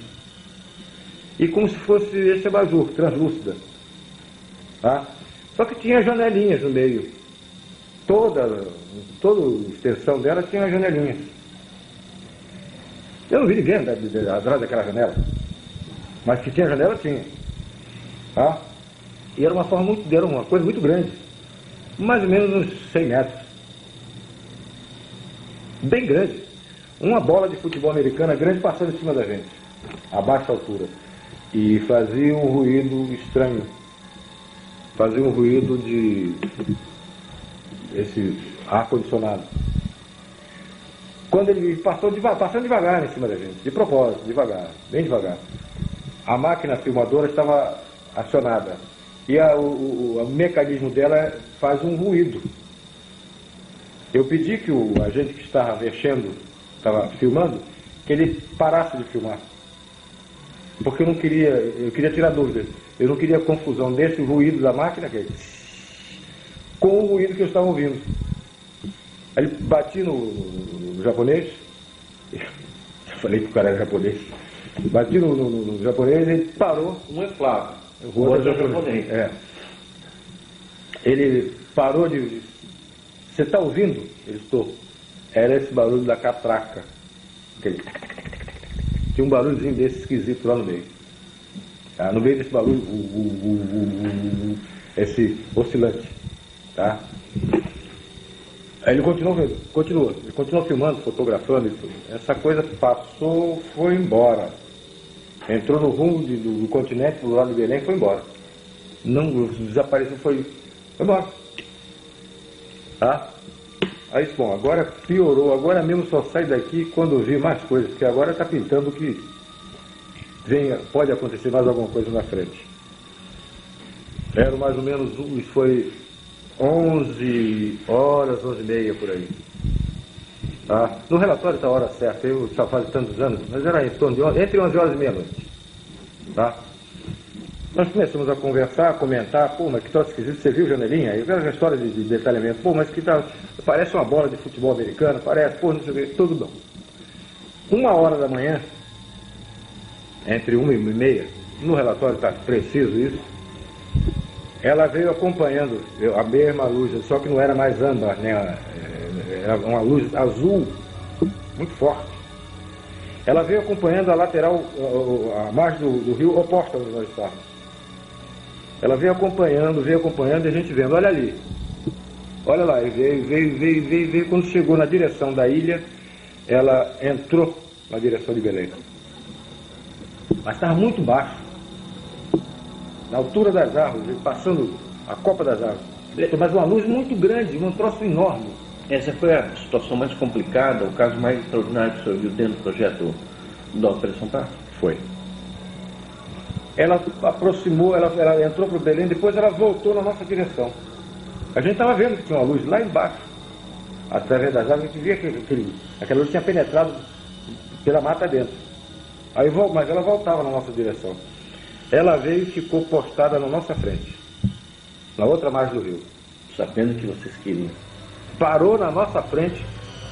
S2: E como se fosse esse abajur, translúcida. Tá? Só que tinha janelinhas no meio. Toda a extensão dela tinha uma janelinha. Eu não vi ninguém atrás daquela janela. Mas que tinha janela, tinha. Tá? E era uma coisa muito grande. Mais ou menos uns 100 metros. Bem grande. Uma bola de futebol americana grande passando em cima da gente. A baixa altura. E fazia um ruído estranho. Fazia um ruído de esse ar-condicionado. Quando ele passando devagar em cima da gente, de propósito, devagar, bem devagar. A máquina filmadora estava acionada. E o mecanismo dela faz um ruído. Eu pedi que o agente que estava mexendo, estava filmando, que ele parasse de filmar. Porque eu queria tirar dúvidas. Eu não queria confusão desse ruído da máquina com o ruído que eu estava ouvindo. Aí ele bati no japonês. Eu falei que o cara era japonês. Bati no japonês e ele parou.
S1: Um é Flávio,
S2: o outro é japonês. É. Ele parou de... Você está ouvindo? Ele estou. Era esse barulho da catraca. Aquele... Tinha um barulhozinho desse esquisito lá no meio. Tá? No meio desse barulho, esse oscilante. Tá? Aí ele continuou filmando, fotografando e tudo. Essa coisa passou, foi embora. Entrou no rumo do continente, do lado de Belém, foi embora. Não desapareceu, foi embora. Tá? Aí, bom, agora piorou, agora mesmo só sai daqui quando eu vi mais coisas, porque agora está pintando que pode acontecer mais alguma coisa na frente. Era mais ou menos, isso foi 11 horas, 11h30 por aí. Tá? No relatório está a hora certa, eu já faz tantos anos, mas era em torno de entre 11 horas e meia-noite. Tá? Nós começamos a conversar, a comentar, pô, mas que troço esquisito, você viu janelinha? Aí veio a história de detalhamento, pô, mas que tal, parece uma bola de futebol americano, parece, pô, não sei o que, tudo bom. 1h da manhã, entre 1h30, no relatório está preciso isso, ela veio acompanhando a mesma luz, só que não era mais âmbar, né? Era uma luz azul, muito forte. Ela veio acompanhando a lateral, a margem do rio oposta onde nós estávamos. Ela veio acompanhando e a gente vendo, olha ali. Olha lá, e veio, quando chegou na direção da ilha, ela entrou na direção de Belém. Mas estava muito baixo, na altura das árvores, passando a copa das árvores. Mas uma luz muito grande, um troço enorme.
S1: Essa foi a situação mais complicada, o caso mais extraordinário que o senhor viu dentro do projeto da Operação Prato?
S2: Foi. Ela aproximou, ela entrou para o Belém, depois ela voltou na nossa direção. A gente estava vendo que tinha uma luz lá embaixo, através das árvores, a gente via que aquela luz tinha penetrado pela mata dentro. Mas ela voltava na nossa direção. Ela veio e ficou postada na nossa frente, na outra margem do rio.
S1: Sabendo que vocês queriam.
S2: Parou na nossa frente,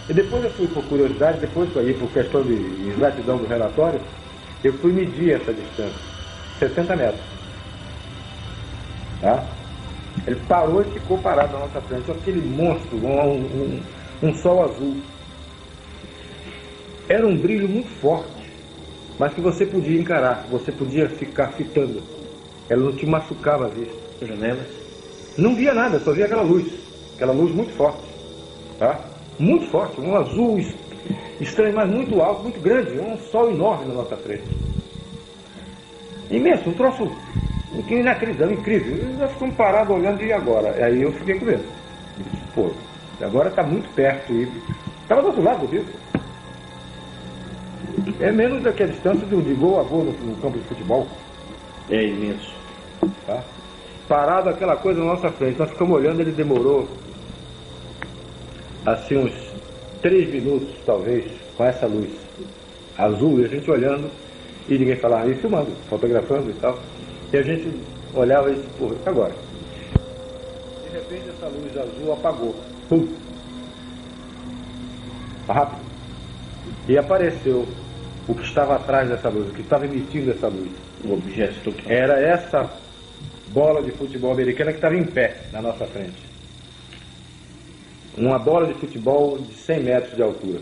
S2: e depois eu fui, por curiosidade, depois aí por questão de exatidão do relatório, eu fui medir essa distância. 60 metros. Tá? Ele parou e ficou parado na nossa frente. Aquele monstro, um sol azul. Era um brilho muito forte, mas que você podia encarar, você podia ficar fitando. Ela não te machucava a vista.
S1: Janelas?
S2: Não via nada, só via aquela luz muito forte. Tá? Muito forte, um azul estranho, mas muito alto, muito grande, um sol enorme na nossa frente. Imenso, um troço inacreditável, incrível. Nós ficamos parados olhando, e agora? Aí eu fiquei com medo. Pô, agora está muito perto. Estava do outro lado do rio. É menos do que a distância de gol a gol no campo de futebol.
S1: É imenso.
S2: Tá? Parado aquela coisa na nossa frente. Nós ficamos olhando, ele demorou assim uns 3 minutos, talvez, com essa luz azul, e a gente olhando. E ninguém falava, e filmando, fotografando e tal. E a gente olhava e disse, porra, agora? De repente essa luz azul apagou. Pum! Rápido. e apareceu o que estava atrás dessa luz, o que estava emitindo essa luz.
S1: O objeto
S2: Era essa bola de futebol americana que estava em pé na nossa frente. Uma bola de futebol de 100 metros de altura.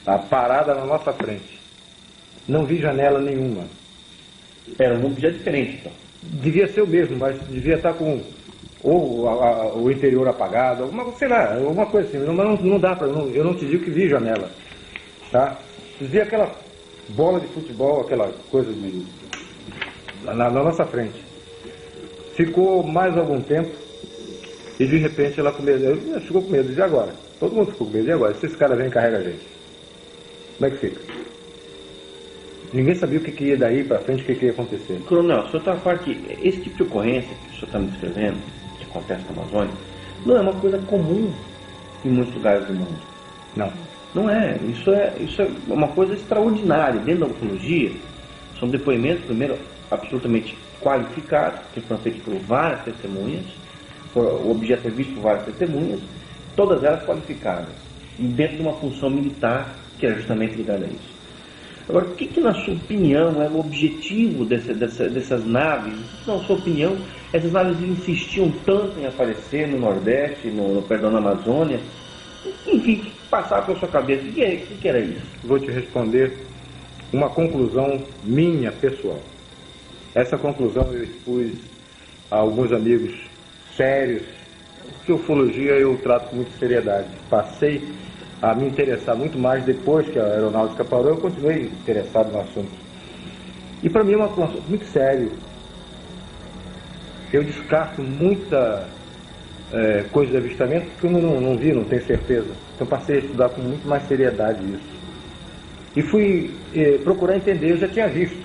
S2: Tá parada na nossa frente. Não vi janela nenhuma.
S1: era um objeto diferente, então.
S2: Devia ser o mesmo, mas devia estar com o interior apagado, alguma, sei lá, alguma coisa assim. Não dá para, eu não te digo que vi janela, tá? Vi aquela bola de futebol, aquela coisa na nossa frente. Ficou mais algum tempo e de repente ela ficou com medo. E agora? Todo mundo ficou com medo. E agora? Se esse cara vem e carrega a gente, como é que fica? Ninguém sabia o que ia daí para frente, o que ia acontecer.
S1: Coronel, o senhor está a falar que esse tipo de ocorrência que o senhor está me descrevendo, que acontece na Amazônia, não é uma coisa comum em muitos lugares do mundo.
S2: Não.
S1: Não é. Isso é uma coisa extraordinária. Dentro da ufologia, são depoimentos, primeiro, absolutamente qualificados, que foram feitos por várias testemunhas, o objeto é visto por várias testemunhas, todas elas qualificadas, e dentro de uma função militar que é justamente ligada a isso. Agora, o que na sua opinião é o objetivo dessas naves? Na sua opinião, essas naves insistiam tanto em aparecer no Nordeste, na Amazônia? Enfim, o que passava pela sua cabeça? O que era isso?
S2: Vou te responder uma conclusão minha, pessoal. Essa conclusão eu expus a alguns amigos sérios, porque ufologia eu trato com muita seriedade. Passei a me interessar muito mais depois que a aeronáutica parou, eu continuei interessado no assunto. E para mim é um assunto muito sério. Eu descarto muita coisa de avistamento que eu não vi, não tenho certeza. Então passei a estudar com muito mais seriedade isso. E fui procurar entender, eu já tinha visto.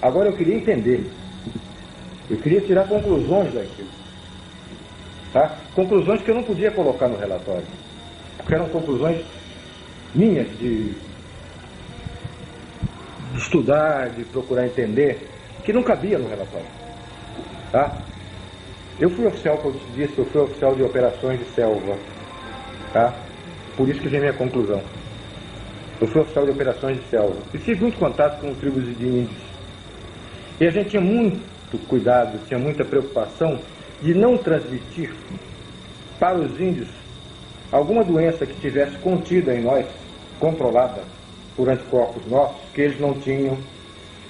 S2: Agora eu queria entender. Eu queria tirar conclusões daquilo. Tá? Conclusões que eu não podia colocar no relatório. Porque eram conclusões minhas de estudar, de procurar entender, que não cabia no relatório. Tá? Eu fui oficial, como eu te disse, eu fui oficial de operações de selva. Tá? Por isso que vem a minha conclusão. Eu fui oficial de operações de selva. E tive muito contato com tribos de índios. E a gente tinha muito cuidado, tinha muita preocupação de não transmitir para os índios alguma doença que tivesse contida em nós, controlada por anticorpos nossos, que eles não tinham,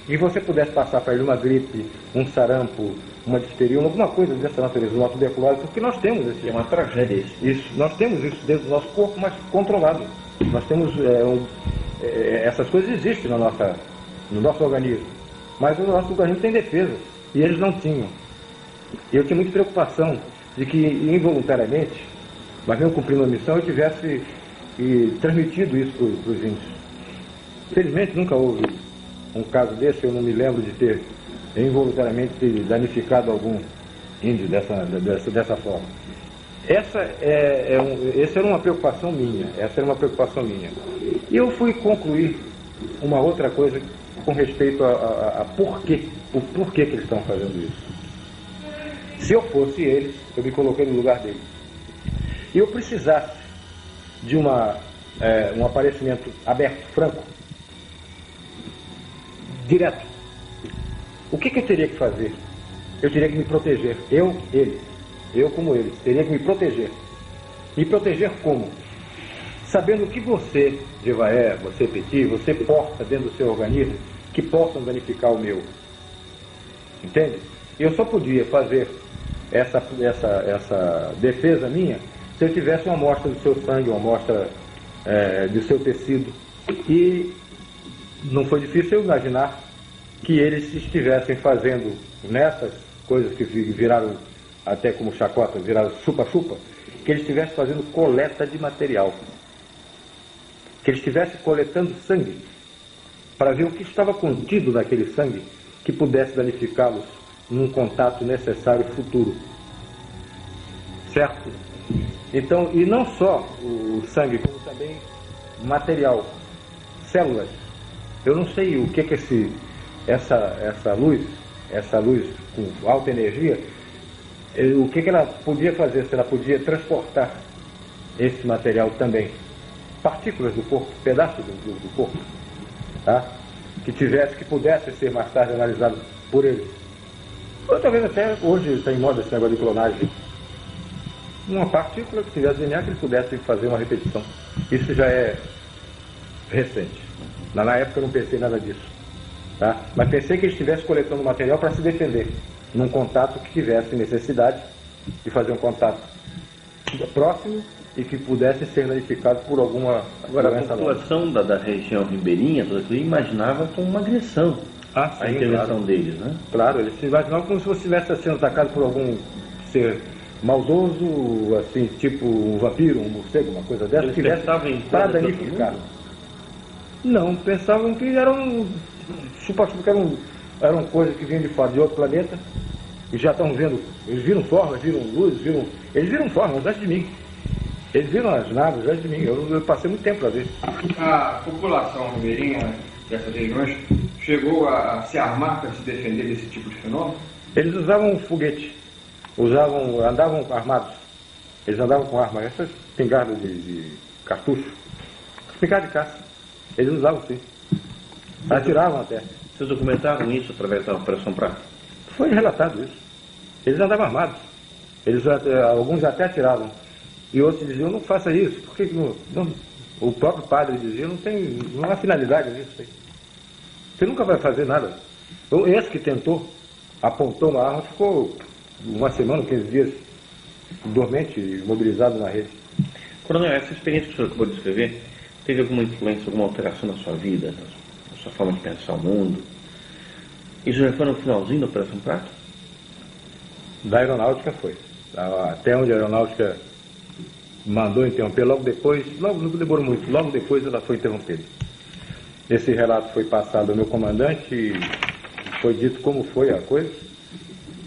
S2: e você pudesse passar para ele uma gripe, um sarampo, uma difteria, alguma coisa dessa natureza, uma tuberculose, porque nós temos esse...
S1: É uma tragédia
S2: isso. Nós temos isso dentro do nosso corpo, mas controlado. Nós temos... essas coisas existem no nosso organismo, mas o nosso organismo tem defesa, e eles não tinham. E eu tinha muita preocupação de que, involuntariamente, mas mesmo cumprindo a missão, eu tivesse transmitido isso para os índios. Felizmente nunca houve um caso desse, eu não me lembro de ter involuntariamente danificado algum índio dessa forma. Essa era uma preocupação minha, E eu fui concluir uma outra coisa com respeito a o porquê que eles estão fazendo isso. Se eu fosse eles, eu me coloquei no lugar deles. E eu precisasse de um aparecimento aberto, franco, direto. O que eu teria que fazer? Eu teria que me proteger. Eu como eles, teria que me proteger. Me proteger como? Sabendo o que você, Jevaé, você, Petit, você porta dentro do seu organismo que possam danificar o meu. Entende? Eu só podia fazer essa defesa minha se eu tivesse uma amostra do seu sangue, uma amostra do seu tecido. E não foi difícil eu imaginar que eles estivessem fazendo nessas coisas que viraram até como chacota, viraram chupa-chupa, que eles estivessem fazendo coleta de material. Que eles estivessem coletando sangue para ver o que estava contido naquele sangue que pudesse danificá-los num contato necessário futuro. Certo? Então, e não só o sangue, como também material, células. Eu não sei o que essa luz com alta energia, o que ela podia fazer, se ela podia transportar esse material também, partículas do corpo, pedaços do corpo, tá? Que pudesse ser mais tarde analisado por eles. Ou talvez até hoje está em moda esse negócio de clonagem. Uma partícula que tivesse DNA que ele pudesse fazer uma repetição. Isso já é recente. Na época eu não pensei nada disso, tá? Mas pensei que ele estivesse coletando material para se defender, num contato que tivesse necessidade de fazer um contato próximo e que pudesse ser danificado por alguma doença.
S1: A população da região ribeirinha, toda aquilo, imaginava como uma agressão a intervenção deles, né?
S2: Claro, eles se imaginavam como se você estivesse sendo atacado por algum ser maldoso, assim, tipo um vampiro, um morcego, uma coisa dessa,
S1: Eles
S2: que tivesse
S1: pensavam em
S2: para
S1: coisas
S2: danificar. Não, pensavam que eram coisas que vinham de fora, de outro planeta, e já estão vendo, eles viram formas, viram luz, eles viram formas antes de mim. Eles viram as naves antes de mim, eu passei muito tempo para ver.
S3: A população ribeirinha dessas regiões chegou a se armar para se defender desse tipo de fenômeno?
S2: Eles usavam foguete, andavam armados, eles andavam com arma, essas espingardas de cartucho, espingarda de caça, eles usavam sim, atiravam até.
S1: Vocês documentaram isso através da Operação Prato?
S2: Foi relatado isso, eles andavam armados, alguns até atiravam, e outros diziam, não faça isso, porque o próprio padre dizia, não há finalidade nisso aí. Você nunca vai fazer nada. Esse que tentou, apontou uma arma, ficou uma semana, 15 dias, dormente, imobilizado na rede.
S1: Coronel, essa experiência que o senhor acabou de descrever, teve alguma influência, alguma alteração na sua vida, na sua forma de pensar o mundo? Isso já foi no finalzinho da Operação Prato?
S2: Da aeronáutica foi. Até onde a aeronáutica mandou interromper, logo depois, não demorou muito, logo depois ela foi interrompida. Esse relato foi passado ao meu comandante e foi dito como foi a coisa.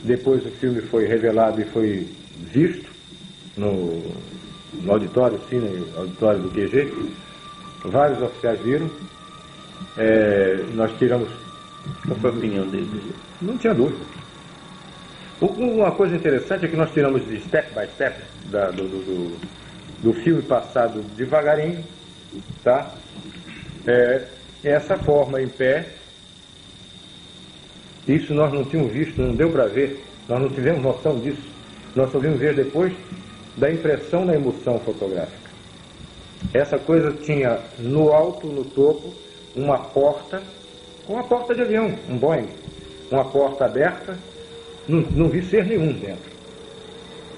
S2: Depois o filme foi revelado e foi visto no auditório, sim, no auditório do QG. Vários oficiais viram. Nós tiramos...
S1: Qual foi a opinião deles?
S2: Não tinha dúvida. Uma coisa interessante é que nós tiramos de step by step do filme passado devagarinho, tá? Essa forma em pé, isso nós não tínhamos visto, não deu para ver, nós não tivemos noção disso. Nós só vimos ver depois da impressão na emulsão fotográfica. Essa coisa tinha no alto, no topo, uma porta de avião, um Boeing, uma porta aberta, não vi ser nenhum dentro.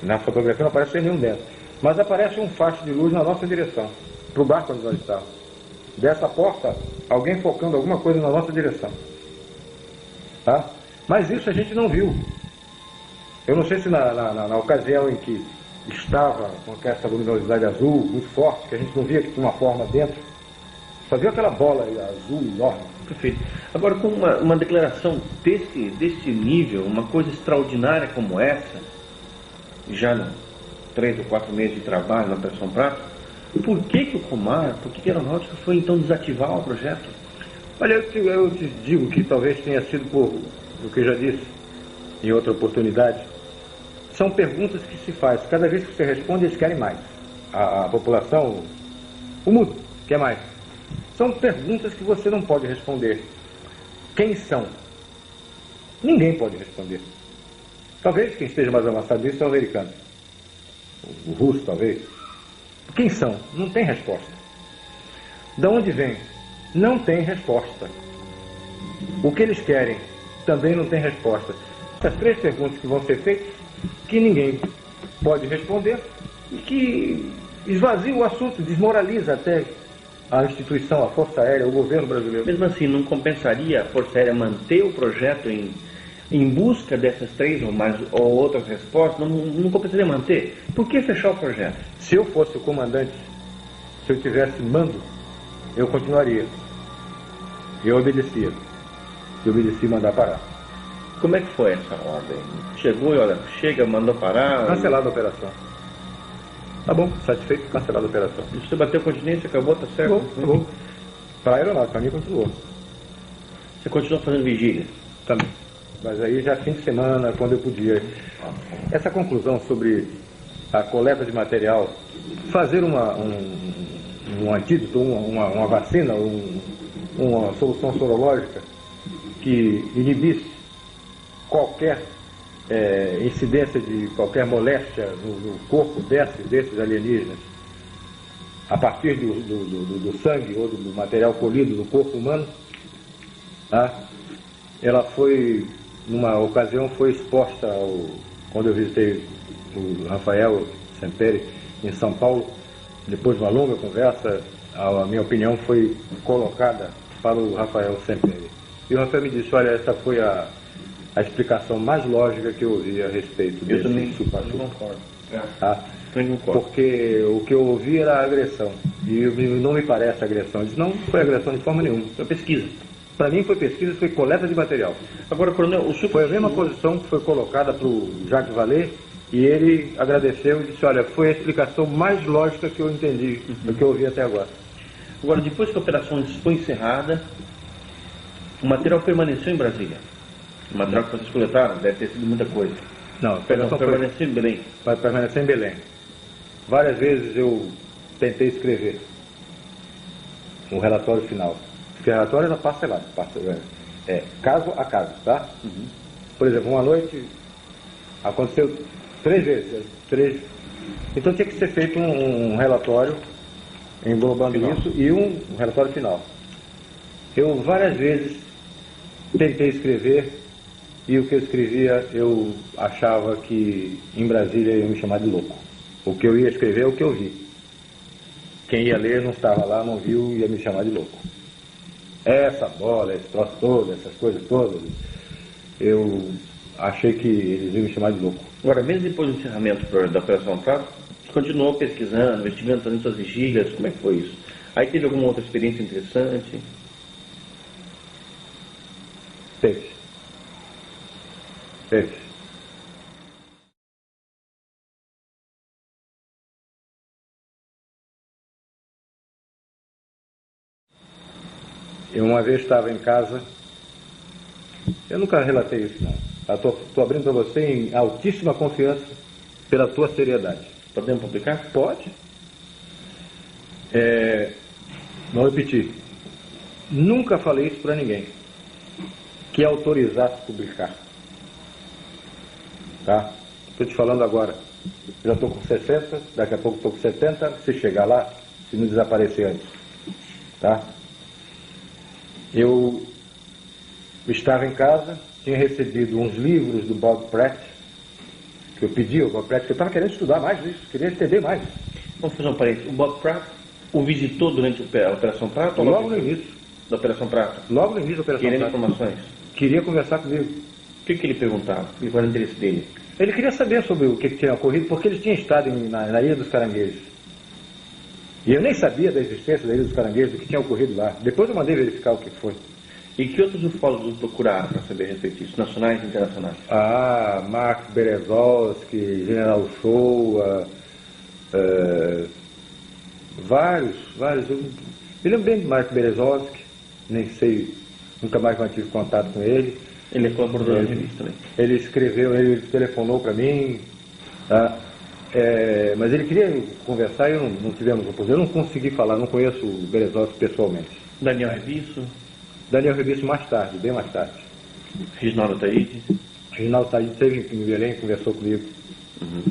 S2: Na fotografia não aparece ser nenhum dentro, mas aparece um facho de luz na nossa direção, para o barco onde nós estávamos. Dessa porta, alguém focando alguma coisa na nossa direção. Tá? Mas isso a gente não viu. Eu não sei se na ocasião em que estava com essa luminosidade azul muito forte, que a gente não via que tinha uma forma dentro, só viu aquela bola azul enorme.
S1: Perfeito. Agora, com uma declaração desse nível, uma coisa extraordinária como essa, já nos 3 ou 4 meses de trabalho na Operação Prato, por que o Comar, por que a Aeronáutica foi então desativar o projeto?
S2: Olha, eu te digo que talvez tenha sido por o que eu já disse em outra oportunidade. São perguntas que se faz. Cada vez que você responde, eles querem mais. A população, o mundo, quer mais. São perguntas que você não pode responder. Quem são? Ninguém pode responder. Talvez quem esteja mais avançado nisso é o americano. O russo, talvez. Quem são? Não tem resposta. De onde vem? Não tem resposta. O que eles querem? Também não tem resposta. Essas 3 perguntas que vão ser feitas, que ninguém pode responder e que esvazia o assunto, desmoraliza até a instituição, a Força Aérea, o governo brasileiro.
S1: Mesmo assim, não compensaria a Força Aérea manter o projeto em busca dessas 3 ou outras respostas? Não compensaria manter? Por que fechar o projeto?
S2: Se eu fosse o comandante, se eu tivesse mando, eu continuaria. Eu obedecia. Eu obedeci mandar parar.
S1: Como é que foi essa ordem? Chegou e olha, mandou parar?
S2: Cancelada a operação. Tá bom, satisfeito, cancelada a operação.
S1: E você bateu continência, acabou, tá certo?
S2: Acabou. Para a aeronáutica, para mim continuou.
S1: Você continuou fazendo vigília?
S2: Também. Mas aí já fim de semana, quando eu podia. Essa conclusão sobre a coleta de material, fazer uma um antídoto, uma vacina, uma solução sorológica que inibisse qualquer incidência de qualquer moléstia no corpo desses alienígenas, a partir do sangue ou do material colhido do corpo humano, tá? Ela foi, numa ocasião, foi exposta quando eu visitei o Rafael Semperi em São Paulo. Depois de uma longa conversa, a minha opinião foi colocada para o Rafael Semperi. E o Rafael me disse: olha, essa foi a explicação mais lógica que eu ouvi a respeito desse chupa-chupa.
S1: Eu concordo.
S2: Tá? Porque o que eu ouvi era agressão. E não me parece agressão. Eu disse: não foi agressão de forma nenhuma.
S1: Foi pesquisa.
S2: Para mim foi pesquisa, foi coleta de material.
S1: Agora, coronel, o senhor...
S2: Foi a mesma posição que foi colocada para o Jacques Vallée, e ele agradeceu e disse: olha, foi a explicação mais lógica que eu entendi, do que eu ouvi até agora.
S1: Agora, depois que a operação foi encerrada, o material permaneceu em Brasília. O material que vocês coletaram deve ter sido muita coisa.
S2: Não, a operação
S1: permaneceu em Belém.
S2: Vai permanecer em Belém. Várias vezes eu tentei escrever um relatório final. Porque o relatório ela passa lá, caso a caso, tá? Uhum. Por exemplo, uma noite aconteceu 3 vezes. Então tinha que ser feito um relatório englobando final. Isso e um relatório final. Eu várias vezes tentei escrever e o que eu escrevia eu achava que em Brasília iam me chamar de louco. O que eu ia escrever é o que eu vi. Quem ia ler não estava lá, não viu, ia me chamar de louco. Essa bola, esse troço todo, essas coisas todas, eu achei que eles iam me chamar de louco.
S1: Agora, mesmo depois do encerramento da Operação Prato, você continuou pesquisando, investigando, fazendo suas vigílias, como é que foi isso? Aí teve alguma outra experiência interessante?
S2: Teve. Eu uma vez estava em casa, eu nunca relatei isso não, estou abrindo para você em altíssima confiança pela tua seriedade.
S1: Podemos publicar?
S2: Pode. Vou repetir, nunca falei isso para ninguém que autorizasse publicar, tá? Estou te falando agora, já estou com 60, daqui a pouco estou com 70, se chegar lá, se não desaparecer antes, tá? Eu estava em casa, tinha recebido uns livros do Bob Pratt, que eu pedi ao Bob Pratt, que eu estava querendo estudar mais disso, queria entender mais.
S1: Vamos fazer um parênteses. O Bob Pratt o visitou durante a Operação Prato?
S2: Logo no início.
S1: Da Operação Prato?
S2: Logo no início da Operação
S1: Prato. Querendo informações?
S2: Queria conversar comigo.
S1: O que ele perguntava? Qual era o interesse dele?
S2: Ele queria saber sobre o que tinha ocorrido, porque ele tinha estado na Ilha dos Caranguejos. E eu nem sabia da existência da Ilha dos Caranguejos, do que tinha ocorrido lá. Depois eu mandei verificar o que foi.
S1: E que outros ufólogos procuraram para saber a respeito disso, nacionais e internacionais?
S2: Mark Berezovsky, General Shoa, vários. Eu me lembro bem de Mark Berezovsky, nem sei, nunca mais mantive contato com ele.
S1: Ele é colaborador da revista também.
S2: Ele escreveu, ele telefonou para mim, tá? Mas ele queria conversar e não tivemos oportunidade. Eu não consegui falar, não conheço o Berezovsky pessoalmente.
S1: Daniel Rebisso?
S2: Daniel Rebisso mais tarde, bem mais tarde.
S1: Reginaldo Ataíde?
S2: Reginaldo Ataíde esteve em Belém, conversou comigo.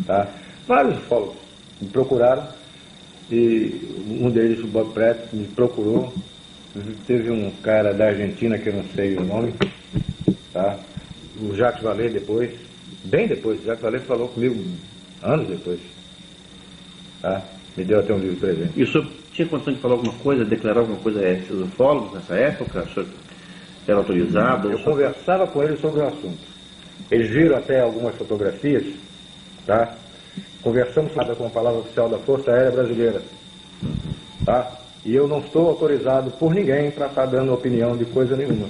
S2: Tá? Vários ufólogos me procuraram e um deles, o Bob Pratt, me procurou. Teve um cara da Argentina que eu não sei o nome, tá? O Jacques Vallée depois, bem depois, o Jacques Vallée falou comigo anos depois, tá? Me deu até um livro presente.
S1: E o senhor tinha condição de falar alguma coisa, declarar alguma coisa a esses ufólogos nessa época? O senhor era autorizado?
S2: Eu conversava com eles sobre o assunto. Eles viram até algumas fotografias, tá? Conversamos com a palavra oficial da Força Aérea Brasileira, tá? E eu não estou autorizado por ninguém para estar dando opinião de coisa nenhuma.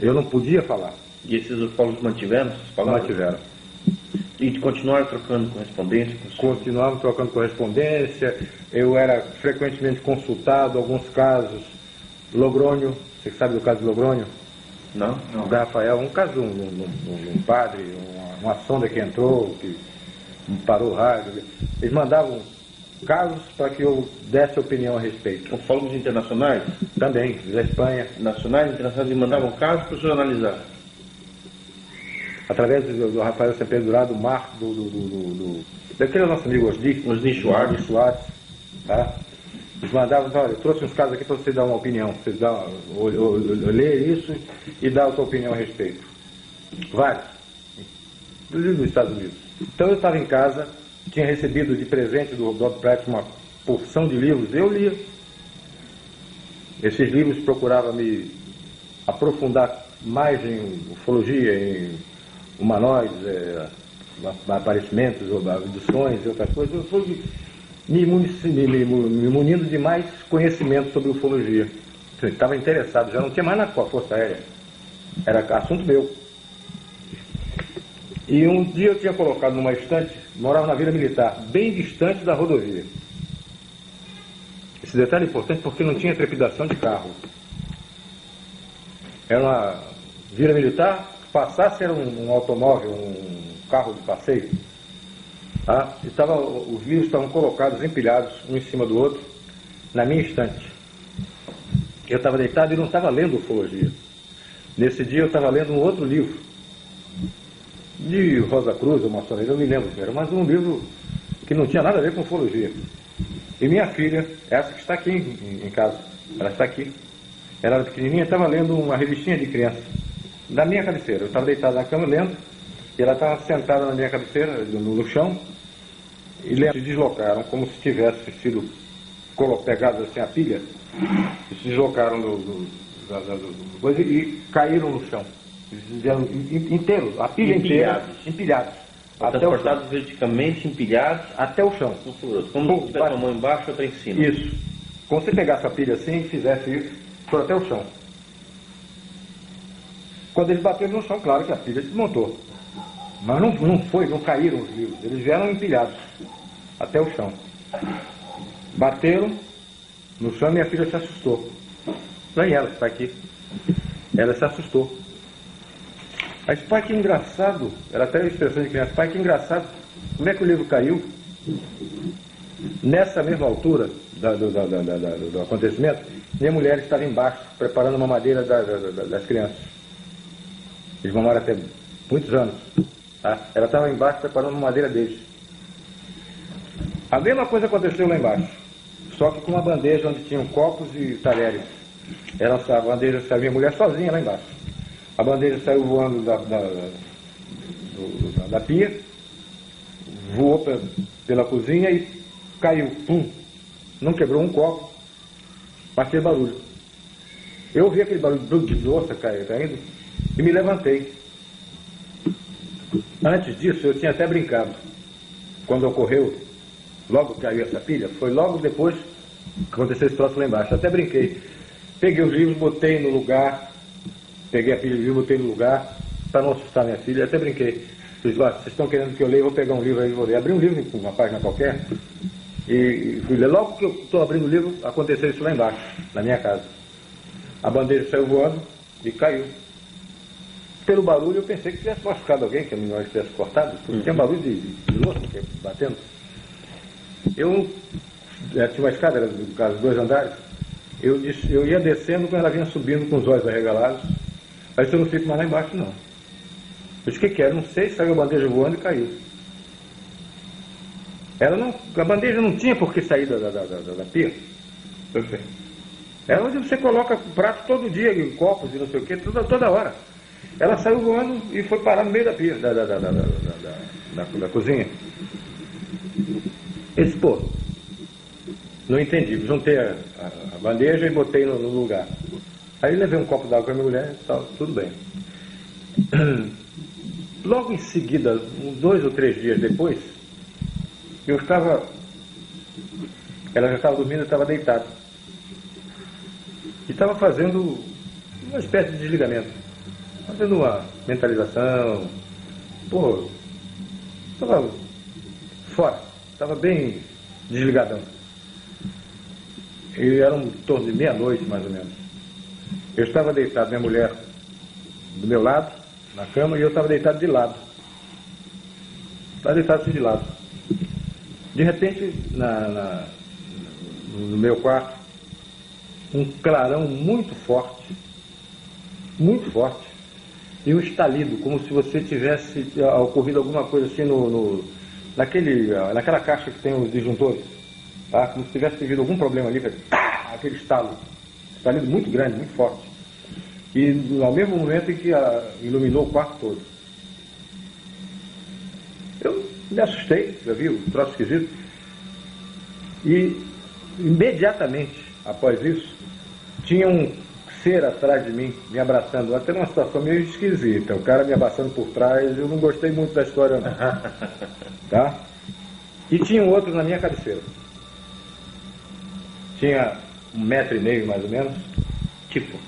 S2: Eu não podia falar.
S1: E esses ufólogos mantiveram essas palavras?
S2: Mantiveram.
S1: E continuaram trocando correspondência?
S2: Continuavam trocando correspondência. Eu era frequentemente consultado, alguns casos. Logrônio, você sabe do caso de Logrônio?
S1: Não.
S2: Da Rafael, um caso de um padre, uma sonda que entrou, que parou o rádio. Eles mandavam casos para que eu desse opinião a respeito.
S1: Ufólogos internacionais?
S2: Também, da Espanha.
S1: Nacionais e internacionais, e mandavam casos para o senhor analisar?
S2: Através do Rafael Sepultura, do Marco, daquele nosso amigo
S1: Osni Schwartz,
S2: tá? Eles mandavam, olha, eu trouxe uns casos aqui para você dar uma opinião, você ler isso e dar a sua opinião a respeito. Vários, inclusive nos Estados Unidos. Então eu estava em casa, tinha recebido de presente do Dr. Pratt uma porção de livros, eu lia. Esses livros procuravam me aprofundar mais em ufologia, em humanoides, aparecimentos, abduções e outras coisas. Eu fui me munindo de mais conhecimento sobre ufologia. Eu estava interessado, já não tinha mais na Força Aérea. Era assunto meu. E um dia eu tinha colocado numa estante, morava na Vila Militar, bem distante da rodovia. Esse detalhe é importante porque não tinha trepidação de carro. Era uma Vila Militar, passasse era um automóvel, um carro de passeio. Tá? Os livros estavam colocados, empilhados, um em cima do outro, na minha estante. Eu estava deitado e não estava lendo ufologia. Nesse dia eu estava lendo um outro livro, de Rosa Cruz ou maçonaria, eu não me lembro, mas um livro que não tinha nada a ver com ufologia. E minha filha, essa que está aqui em casa, ela está aqui, ela era pequenininha, estava lendo uma revistinha de criança, na minha cabeceira. Eu estava deitado na cama lendo, e ela estava sentada na minha cabeceira, no chão, e se deslocaram como se tivesse sido pegados assim a pilha, e se deslocaram coisa e caíram no chão. Inteiros, a pilha inteira, empilhados.
S1: Transportados verticalmente, empilhados
S2: até o chão.
S1: Como se tivesse uma mão embaixo e outra em cima.
S2: Isso. Como se você pegasse a pilha assim e fizesse isso, foi até o chão. Quando eles bateram no chão, claro que a pilha desmontou. Mas não caíram os livros, eles vieram empilhados até o chão. Bateram no chão e minha filha se assustou. Lá ela está aqui. Ela se assustou. Mas pai, que engraçado, era até a expressão de criança, pai, que engraçado, como é que o livro caiu? Nessa mesma altura do acontecimento, minha mulher estava embaixo, preparando uma madeira das crianças. Eles mamaram até muitos anos. Tá? Ela estava embaixo preparando uma madeira deles. A mesma coisa aconteceu lá embaixo, só que com uma bandeja onde tinham copos e talheres. A bandeja saiu, minha mulher sozinha lá embaixo. A bandeja saiu voando da pia, voou pela cozinha e caiu. Pum! Não quebrou um copo, mas fez barulho. Eu ouvi aquele barulho de louça caindo e me levantei. Antes disso, eu tinha até brincado. Quando ocorreu, logo caiu essa pilha, foi logo depois que aconteceu esse troço lá embaixo. Até brinquei. Peguei os livros, botei no lugar. Peguei a pilha de livro, botei no lugar, para não assustar minha filha, até brinquei. Disse, vocês estão querendo que eu leia, eu vou pegar um livro aí e vou ler. Abri um livro com uma página qualquer e fui ler. Logo que eu estou abrindo o livro, aconteceu isso lá embaixo, na minha casa. A bandeja saiu voando e caiu. Pelo barulho eu pensei que tivesse machucado alguém, que a minha tivesse cortado, porque tinha barulho de louça batendo. Eu tinha uma escada, era no caso 2 andares, eu ia descendo quando ela vinha subindo com os olhos arregalados. Aí eu não fico mais lá embaixo, não. Eu disse, o que era? Não sei, saiu a bandeja voando e caiu. A bandeja não tinha por que sair da pia. Perfeito. É onde você coloca prato todo dia, em copos e não sei o que, toda hora. Ela saiu voando e foi parar no meio da pia, da cozinha. Eu disse, pô, não entendi. Juntei a bandeja e botei no lugar. Aí levei um copo d'água com a minha mulher e tal, tudo bem. Logo em seguida, uns 2 ou 3 dias depois, ela já estava dormindo, eu estava deitado. E estava fazendo uma espécie de desligamento. Fazendo uma mentalização. Pô, estava fora, estava bem desligadão. E era em torno de meia-noite, mais ou menos. Eu estava deitado, minha mulher do meu lado, na cama, e eu estava deitado de lado. Estava deitado assim de lado. De repente, no meu quarto, um clarão muito forte, e um estalido, como se você tivesse ocorrido alguma coisa assim naquela caixa que tem os disjuntores, tá? Como se tivesse tido algum problema ali, aquele estalido muito grande, muito forte. E ao mesmo momento em que iluminou o quarto todo. Eu me assustei, já vi o troço esquisito, e imediatamente após isso, tinha um ser atrás de mim, me abraçando, até numa situação meio esquisita, o cara me abraçando por trás, eu não gostei muito da história não. Tá? E tinha um outro na minha cabeceira. Tinha 1,5 metro mais ou menos, tipo,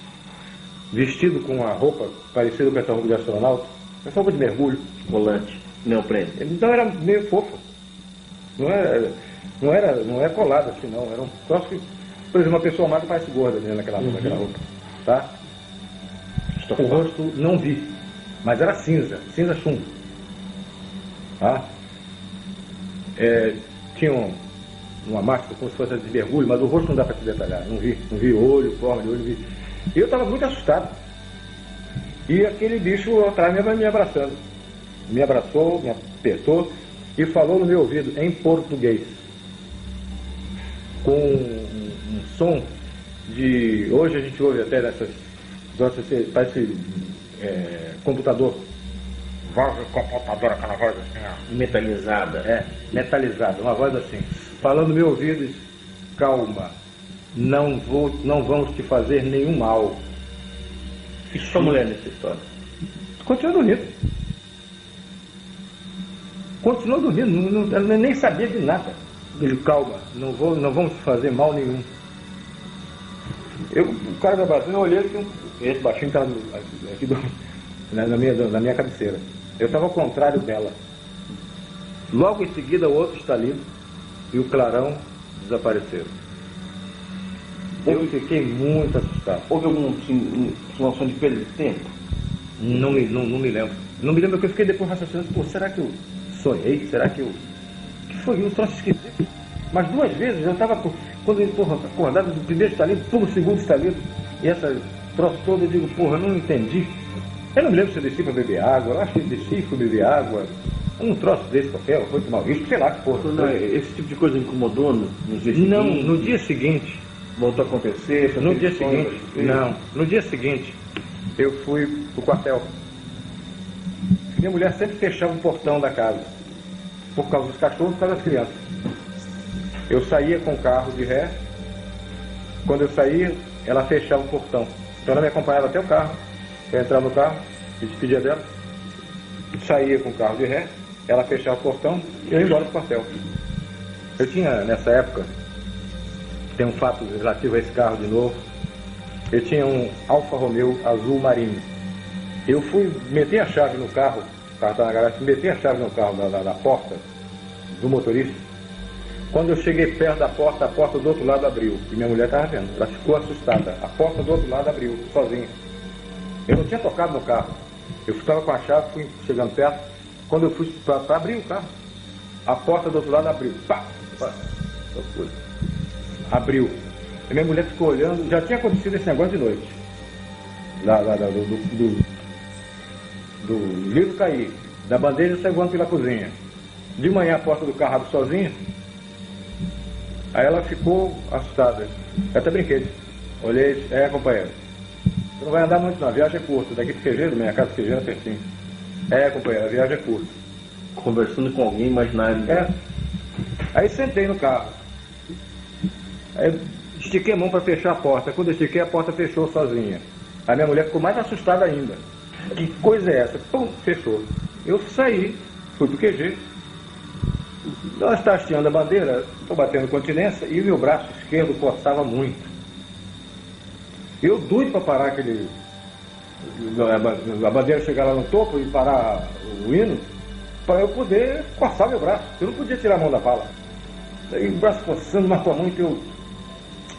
S2: vestido com uma roupa parecida com essa roupa de astronauta, essa roupa de mergulho.
S1: Volante, neoprene.
S2: Então era meio fofo. Não era colado assim não, era um troço que, por exemplo, uma pessoa magra parece gorda, né, naquela roupa, tá? O rosto não vi, mas era cinza chumbo, tá? Tinha uma máscara como se fosse de mergulho, mas o rosto não dá para se detalhar, não vi olho, forma de olho, não vi. E eu estava muito assustado. E aquele bicho atrás me abraçando. Me abraçou, me apertou e falou no meu ouvido em português, com um som de... Hoje a gente ouve até nessas... Parece computador. Voz de computador, aquela voz assim, ó.
S1: Metalizada.
S2: Metalizada, uma voz assim. Falando no meu ouvido, calma, não vamos te fazer nenhum mal.
S1: E sua mulher nessa história?
S2: Continuou dormindo, ela nem sabia de nada. Ele, calma, não vamos te fazer mal nenhum. O cara me abraçou, eu olhei que esse baixinho estava aqui na minha cabeceira. Eu estava ao contrário dela. Logo em seguida, o outro estalido e o clarão desapareceram. Eu fiquei muito assustado.
S1: Houve alguma situação de perda de tempo?
S2: Não me lembro. Não me lembro, porque eu fiquei depois raciocinando, pô, será que eu sonhei? Será que que foi um troço esquisito? Mas 2 vezes eu estava, quando ele, acordado do primeiro estalido, o segundo estalido, e essa troço todo, eu digo, porra, eu não entendi. Eu não me lembro se eu desci para beber água, eu acho que eu desci, fui beber água, um troço desse qualquer, foi tomar risco, sei lá que porra.
S1: Esse tipo de coisa incomodou nos dias seguintes?
S2: Não, no dia seguinte.
S1: Voltou a acontecer?
S2: No dia seguinte, eu fui pro quartel. Minha mulher sempre fechava o portão da casa, por causa dos cachorros e por causa das crianças. Eu saía com o carro de ré, quando eu saía, ela fechava o portão. Então ela me acompanhava até o carro, eu entrava no carro, me despedia dela, saía com o carro de ré, ela fechava o portão e eu ia embora pro quartel. Eu tinha, nessa época, tem um fato relativo a esse carro de novo, eu tinha um Alfa Romeo azul marinho. Eu fui meter a chave no carro, o carro estava na garagem, meti a chave no carro, na porta do motorista. Quando eu cheguei perto da porta, a porta do outro lado abriu. E minha mulher estava vendo, ela ficou assustada. A porta do outro lado abriu, sozinha. Eu não tinha tocado no carro. Eu estava com a chave, fui chegando perto. Quando eu fui para abrir o carro, a porta do outro lado abriu. Pá! Abriu. E minha mulher ficou olhando, já tinha acontecido esse negócio de noite. Do livro cair, da bandeja sair voando pela cozinha. De manhã a porta do carro abre sozinha. Aí ela ficou assustada. Eu até brinquei. Olhei, companheiro, você não vai andar muito não, a viagem é curta. Daqui pro Quejeiro, minha casa do Quejeiro é pertinho. Companheiro, a viagem é curta.
S1: Conversando com alguém imaginário.
S2: Aí sentei no carro. Aí estiquei a mão para fechar a porta. Quando eu estiquei, a porta fechou sozinha. A minha mulher ficou mais assustada ainda. Que coisa é essa? Pum, fechou. Eu saí, fui pro QG. Nós está hasteando a bandeira, estou batendo continência e o meu braço esquerdo coçava muito. Eu doido para parar a bandeira chegar lá no topo e parar o hino, para eu poder coçar meu braço. Eu não podia tirar a mão da bala. Daí o braço coçando, mas com a mão que eu...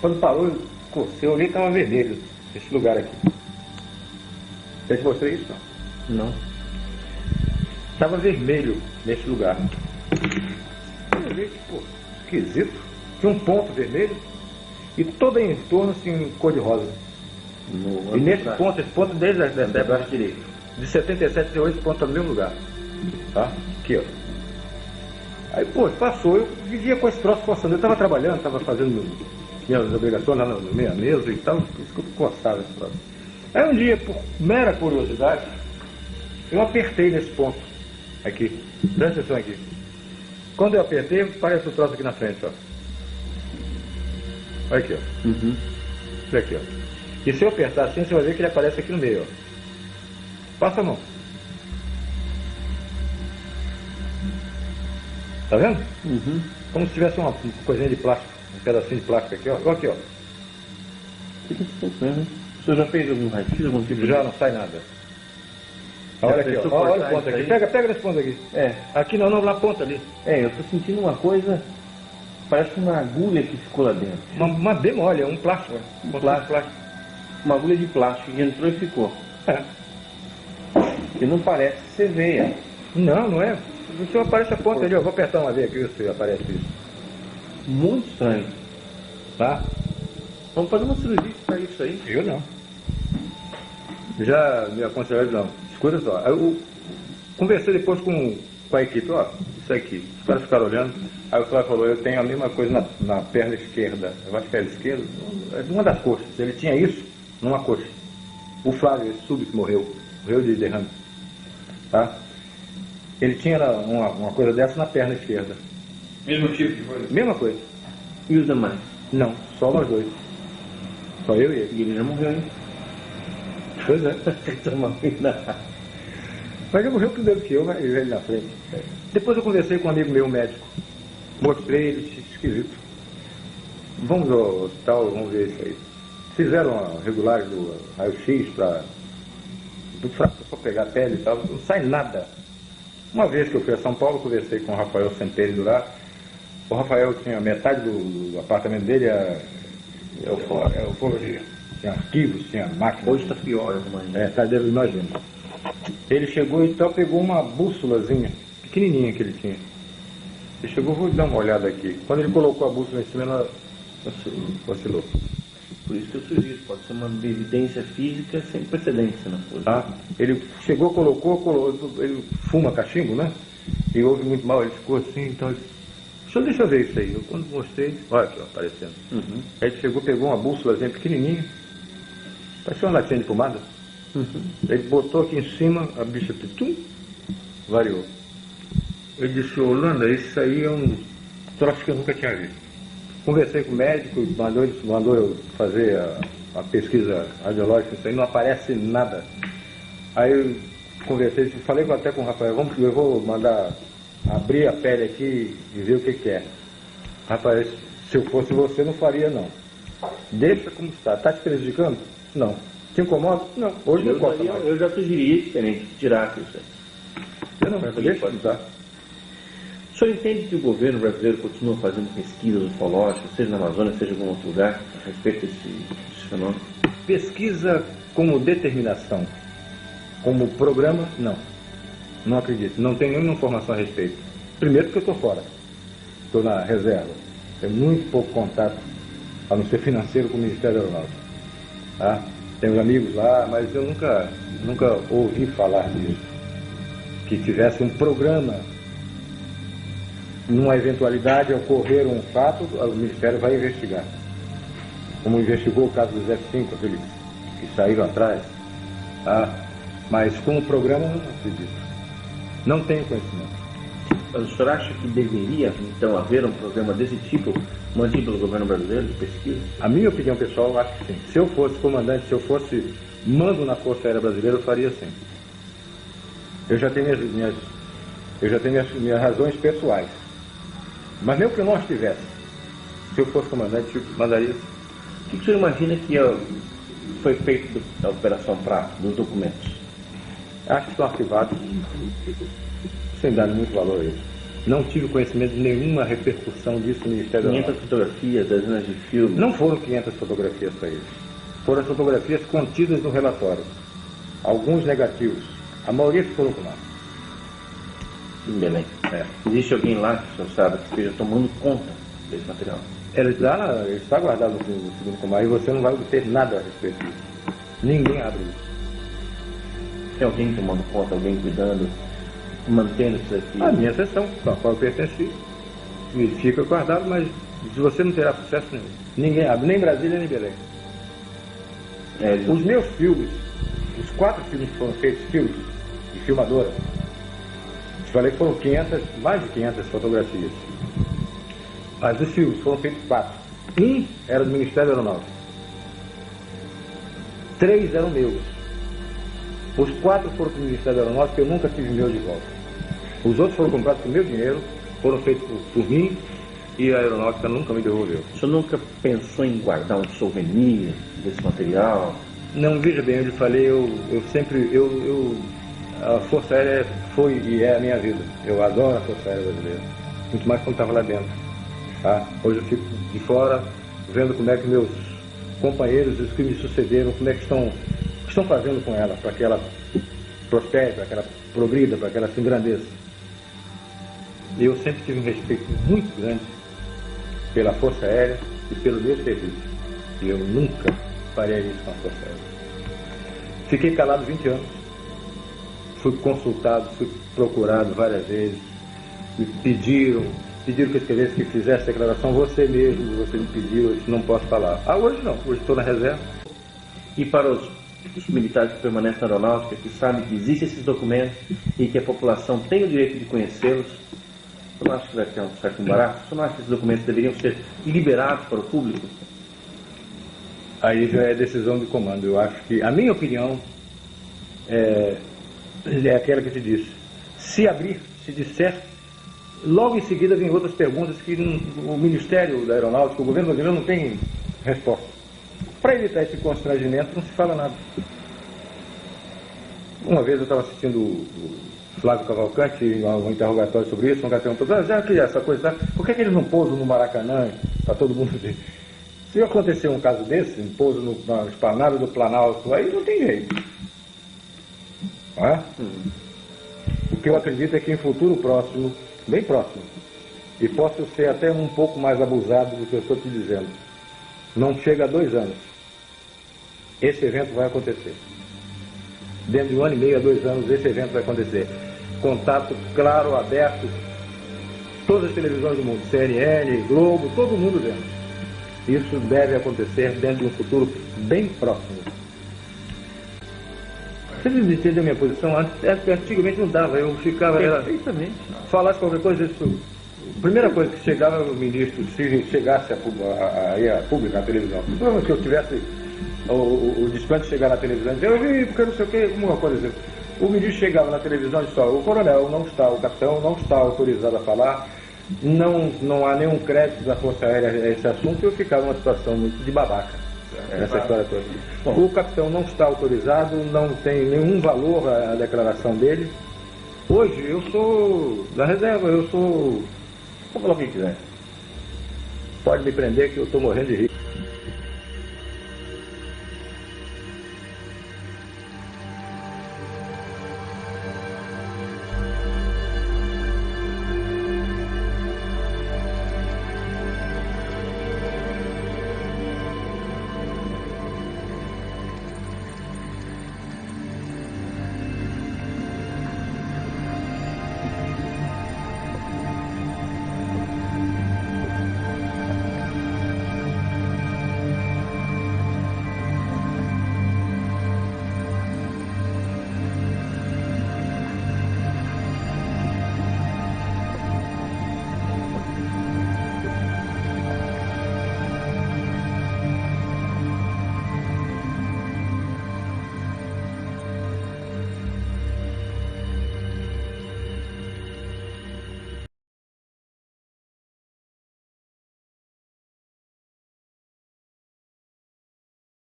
S2: Quando parou, eu cocei, eu olhei que estava vermelho, esse lugar aqui. Eu te mostrei isso, não? Estava vermelho nesse lugar. olhei, pô, esquisito. Tinha um ponto vermelho e todo em torno assim, cor de rosa. E nesse ponto, esse ponto desde essa época direito, de 77 a 8 pontos no mesmo lugar. Tá? Aqui, ó. Aí, pô, passou, eu vivia com esse troço coçando. Eu estava trabalhando, estava fazendo minhas obrigações lá na minha mesa e tal, por isso que eu coçava esse troço. Aí um dia, por mera curiosidade, eu apertei nesse ponto. Aqui, presta atenção aqui. Quando eu apertei, aparece o troço aqui na frente, ó. Olha aqui, ó. Olha aqui, ó. E se eu apertar assim, você vai ver que ele aparece aqui no meio, ó. Passa a mão. Tá vendo? Como se tivesse uma coisinha de plástico, um pedacinho de plástico aqui, ó. Olha aqui, ó.
S1: O senhor já fez algum raio-x, algum tipo de...
S2: Já não sai nada. Olha aqui, ó. Olha o ponto aqui. Pega nesse ponto aqui.
S1: É.
S2: Aqui não, na ponta ali.
S1: É, eu tô sentindo uma coisa, parece uma agulha que ficou lá dentro.
S2: Uma demole, é um plástico.
S1: Um plástico. Uma agulha de plástico que entrou e ficou.
S2: É.
S1: E não parece ser veia.
S2: Não, não é. O senhor aparece a ponta ali, eu vou apertar uma vez aqui, se aparece isso.
S1: Muito estranho.
S2: Tá?
S1: Vamos fazer uma cirurgia para isso aí.
S2: Eu não. Já me aconselharam, não. Escuta só. Eu conversei depois com a equipe, ó, isso aqui. Os caras ficaram olhando. Aí o cara falou, eu tenho a mesma coisa na perna esquerda. Eu acho que era esquerda. Uma das coxas. Ele tinha isso numa coxa. O Flávio, esse súbito, morreu de derrame. Tá? Ele tinha uma coisa dessa na perna esquerda.
S3: Mesmo tipo de coisa?
S2: Mesma coisa.
S1: E os demais?
S2: Não, só nós dois. Só eu e ele.
S1: E ele já morreu, hein?
S2: Pois é. Mas ele morreu primeiro que eu, mas ele na frente. Depois eu conversei com um amigo meu, médico. Mostrei, ele disse, esquisito. Vamos ao hospital, vamos ver isso aí. Fizeram a regulagem do raio-x para pegar a pele e tal. Não sai nada. Uma vez que eu fui a São Paulo, conversei com o Rafael Semperi lá. O Rafael tinha metade do apartamento dele, é ufologia. Tinha arquivos, tinha máquina.
S1: Hoje está pior, eu imagino.
S2: É, tá, deve imaginar. Ele chegou e então pegou uma bússolazinha, pequenininha que ele tinha. Ele chegou, vou dar uma olhada aqui. Quando ele colocou a bússola em cima, ela vacilou.
S1: Por isso que eu sugiro, pode ser uma evidência física sem precedência na coisa.
S2: Tá? Ele chegou, colocou, ele fuma cachimbo, né? E ouve muito mal, ele ficou assim, então ele... Deixa eu ver isso aí. Eu quando mostrei, olha aqui, ó, aparecendo. Aí ele chegou, pegou uma bússolazinha pequenininha, parecia uma latinha de pomada. Ele botou aqui em cima, a bicha tum, variou. Ele disse, Holanda, isso aí é um troço que eu nunca tinha visto. Conversei com o médico, mandou eu fazer a pesquisa radiológica, isso aí não aparece nada. Aí eu conversei, falei até com o Rafael, eu vou mandar abrir a pele aqui e ver o que é. Rafael, se eu fosse você, não faria não. Deixa como está. Está te prejudicando? Não. Te incomoda? Não. Hoje não incomoda mais.
S1: Eu já sugeri diferente, tirar isso aí.
S2: Eu não, deixa como está.
S1: O senhor entende que o governo brasileiro continua fazendo pesquisas ufológicas, seja na Amazônia, seja em algum outro lugar, a respeito desse fenômeno?
S2: Pesquisa como determinação, como programa, não. Não acredito. Não tenho nenhuma informação a respeito. Primeiro porque eu estou fora. Estou na reserva. Tenho muito pouco contato, a não ser financeiro, com o Ministério da Aeronáutica. Tá? Tenho amigos lá, mas eu nunca ouvi falar disso. Que tivesse um programa, numa eventualidade, ocorrer um fato, o Ministério vai investigar. Como investigou o caso dos F-5, aqueles que saíram atrás. Tá? Mas como programa, eu não acredito. Não tenho conhecimento.
S1: Mas o senhor acha que deveria, então, haver um programa desse tipo mantido pelo governo brasileiro de pesquisa?
S2: A minha opinião pessoal, eu acho que sim. Se eu fosse comandante, se eu fosse mando na Força Aérea Brasileira, eu faria sim. Eu já tenho minhas razões pessoais. Mas mesmo que eu não as tivesse, se eu fosse comandante, eu mandaria sim.
S1: O que o senhor imagina que foi feito da Operação Prato, dos documentos?
S2: Acho que estão arquivados, sem dar muito valor a isso. Não tive conhecimento de nenhuma repercussão disso no Ministério da
S1: 500 fotografias, dezenas de filmes.
S2: Não foram 500 fotografias para eles. Foram as fotografias contidas no relatório. Alguns negativos. A maioria ficou no comando.
S1: Em Belém. Existe alguém lá, que o senhor sabe, que esteja tomando conta desse material?
S2: Ele está guardado no segundo comando e você não vai obter nada a respeito disso. Ninguém abre isso.
S1: Tem alguém tomando conta, alguém cuidando, mantendo isso aqui?
S2: A minha seção, a qual eu pertenci, e fica guardado, mas você não terá sucesso nenhum. Ninguém abre, nem Brasília, nem Belém. Os meus filmes, os 4 filmes que foram feitos, filmes de filmadora, te falei que foram mais de 500 fotografias. Mas os filmes foram feitos 4. Um era do Ministério Aeronáutico. 3 eram meus. Os 4 foram do Ministério Aeronáutico, eu nunca tive meu de volta. Os outros foram comprados com meu dinheiro, foram feitos por mim e a aeronáutica nunca me devolveu.
S1: O senhor nunca pensou em guardar um souvenir desse material?
S2: Não, veja bem, eu lhe falei, a Força Aérea foi e é a minha vida. Eu adoro a Força Aérea Brasileira. Muito mais quando estava lá dentro. Tá? Hoje eu fico de fora, vendo como é que meus companheiros, os que me sucederam, como é que estão fazendo com ela, para que ela prospere, para que ela progrida, para que ela se engrandeça. Eu sempre tive um respeito muito grande pela Força Aérea e pelo meu serviço. E eu nunca faria isso com a Força Aérea. Fiquei calado 20 anos. Fui consultado, fui procurado várias vezes. Me pediram que eu escrevesse, que fizesse declaração. Você me pediu, eu disse, não posso falar. Hoje não, hoje estou na reserva.
S1: E para os militares que permanecem na aeronáutica, que sabem que existem esses documentos e que a população tem o direito de conhecê-los, você não acha que vai ter um certo embaraço? Você não acha que esses documentos deveriam ser liberados para o público?
S2: Aí já é decisão de comando. Eu acho que, a minha opinião, é aquela que te disse. Se abrir, se disser, logo em seguida vem outras perguntas que o Ministério da Aeronáutica, o governo brasileiro não tem resposta. Para evitar esse constrangimento, não se fala nada. Uma vez eu estava assistindo o Flávio Cavalcante, um interrogatório sobre isso, um cara perguntou, já que essa coisa, por que eles não pousam no Maracanã, para todo mundo ver? Se acontecer um caso desse, um pouso na esplanada do Planalto, aí não tem jeito. Não é? O que eu acredito é que em futuro próximo, bem próximo, e posso ser até um pouco mais abusado do que eu estou te dizendo, não chega a 2 anos, esse evento vai acontecer. Dentro de 1 ano e meio a 2 anos, esse evento vai acontecer. Contato claro, aberto, todas as televisões do mundo, CNN, Globo, todo mundo vendo. Isso deve acontecer dentro de um futuro bem próximo. Vocês entendem a minha posição? Antigamente não dava, eu ficava...
S1: Perfeitamente.
S2: Falasse qualquer coisa, isso... A primeira coisa que chegava o ministro, se chegasse a público, na televisão, se eu tivesse o desplante chegar na televisão, eu vi, porque não sei o que, alguma coisa assim. O ministro chegava na televisão e disse, o coronel não está, o capitão não está autorizado a falar, não há nenhum crédito da Força Aérea a esse assunto, e eu ficava numa situação muito de babaca nessa história toda. Bom, o capitão não está autorizado, não tem nenhum valor a declaração dele. Hoje eu sou da reserva, vou falar o que quiser. Pode me prender que eu estou morrendo de rir.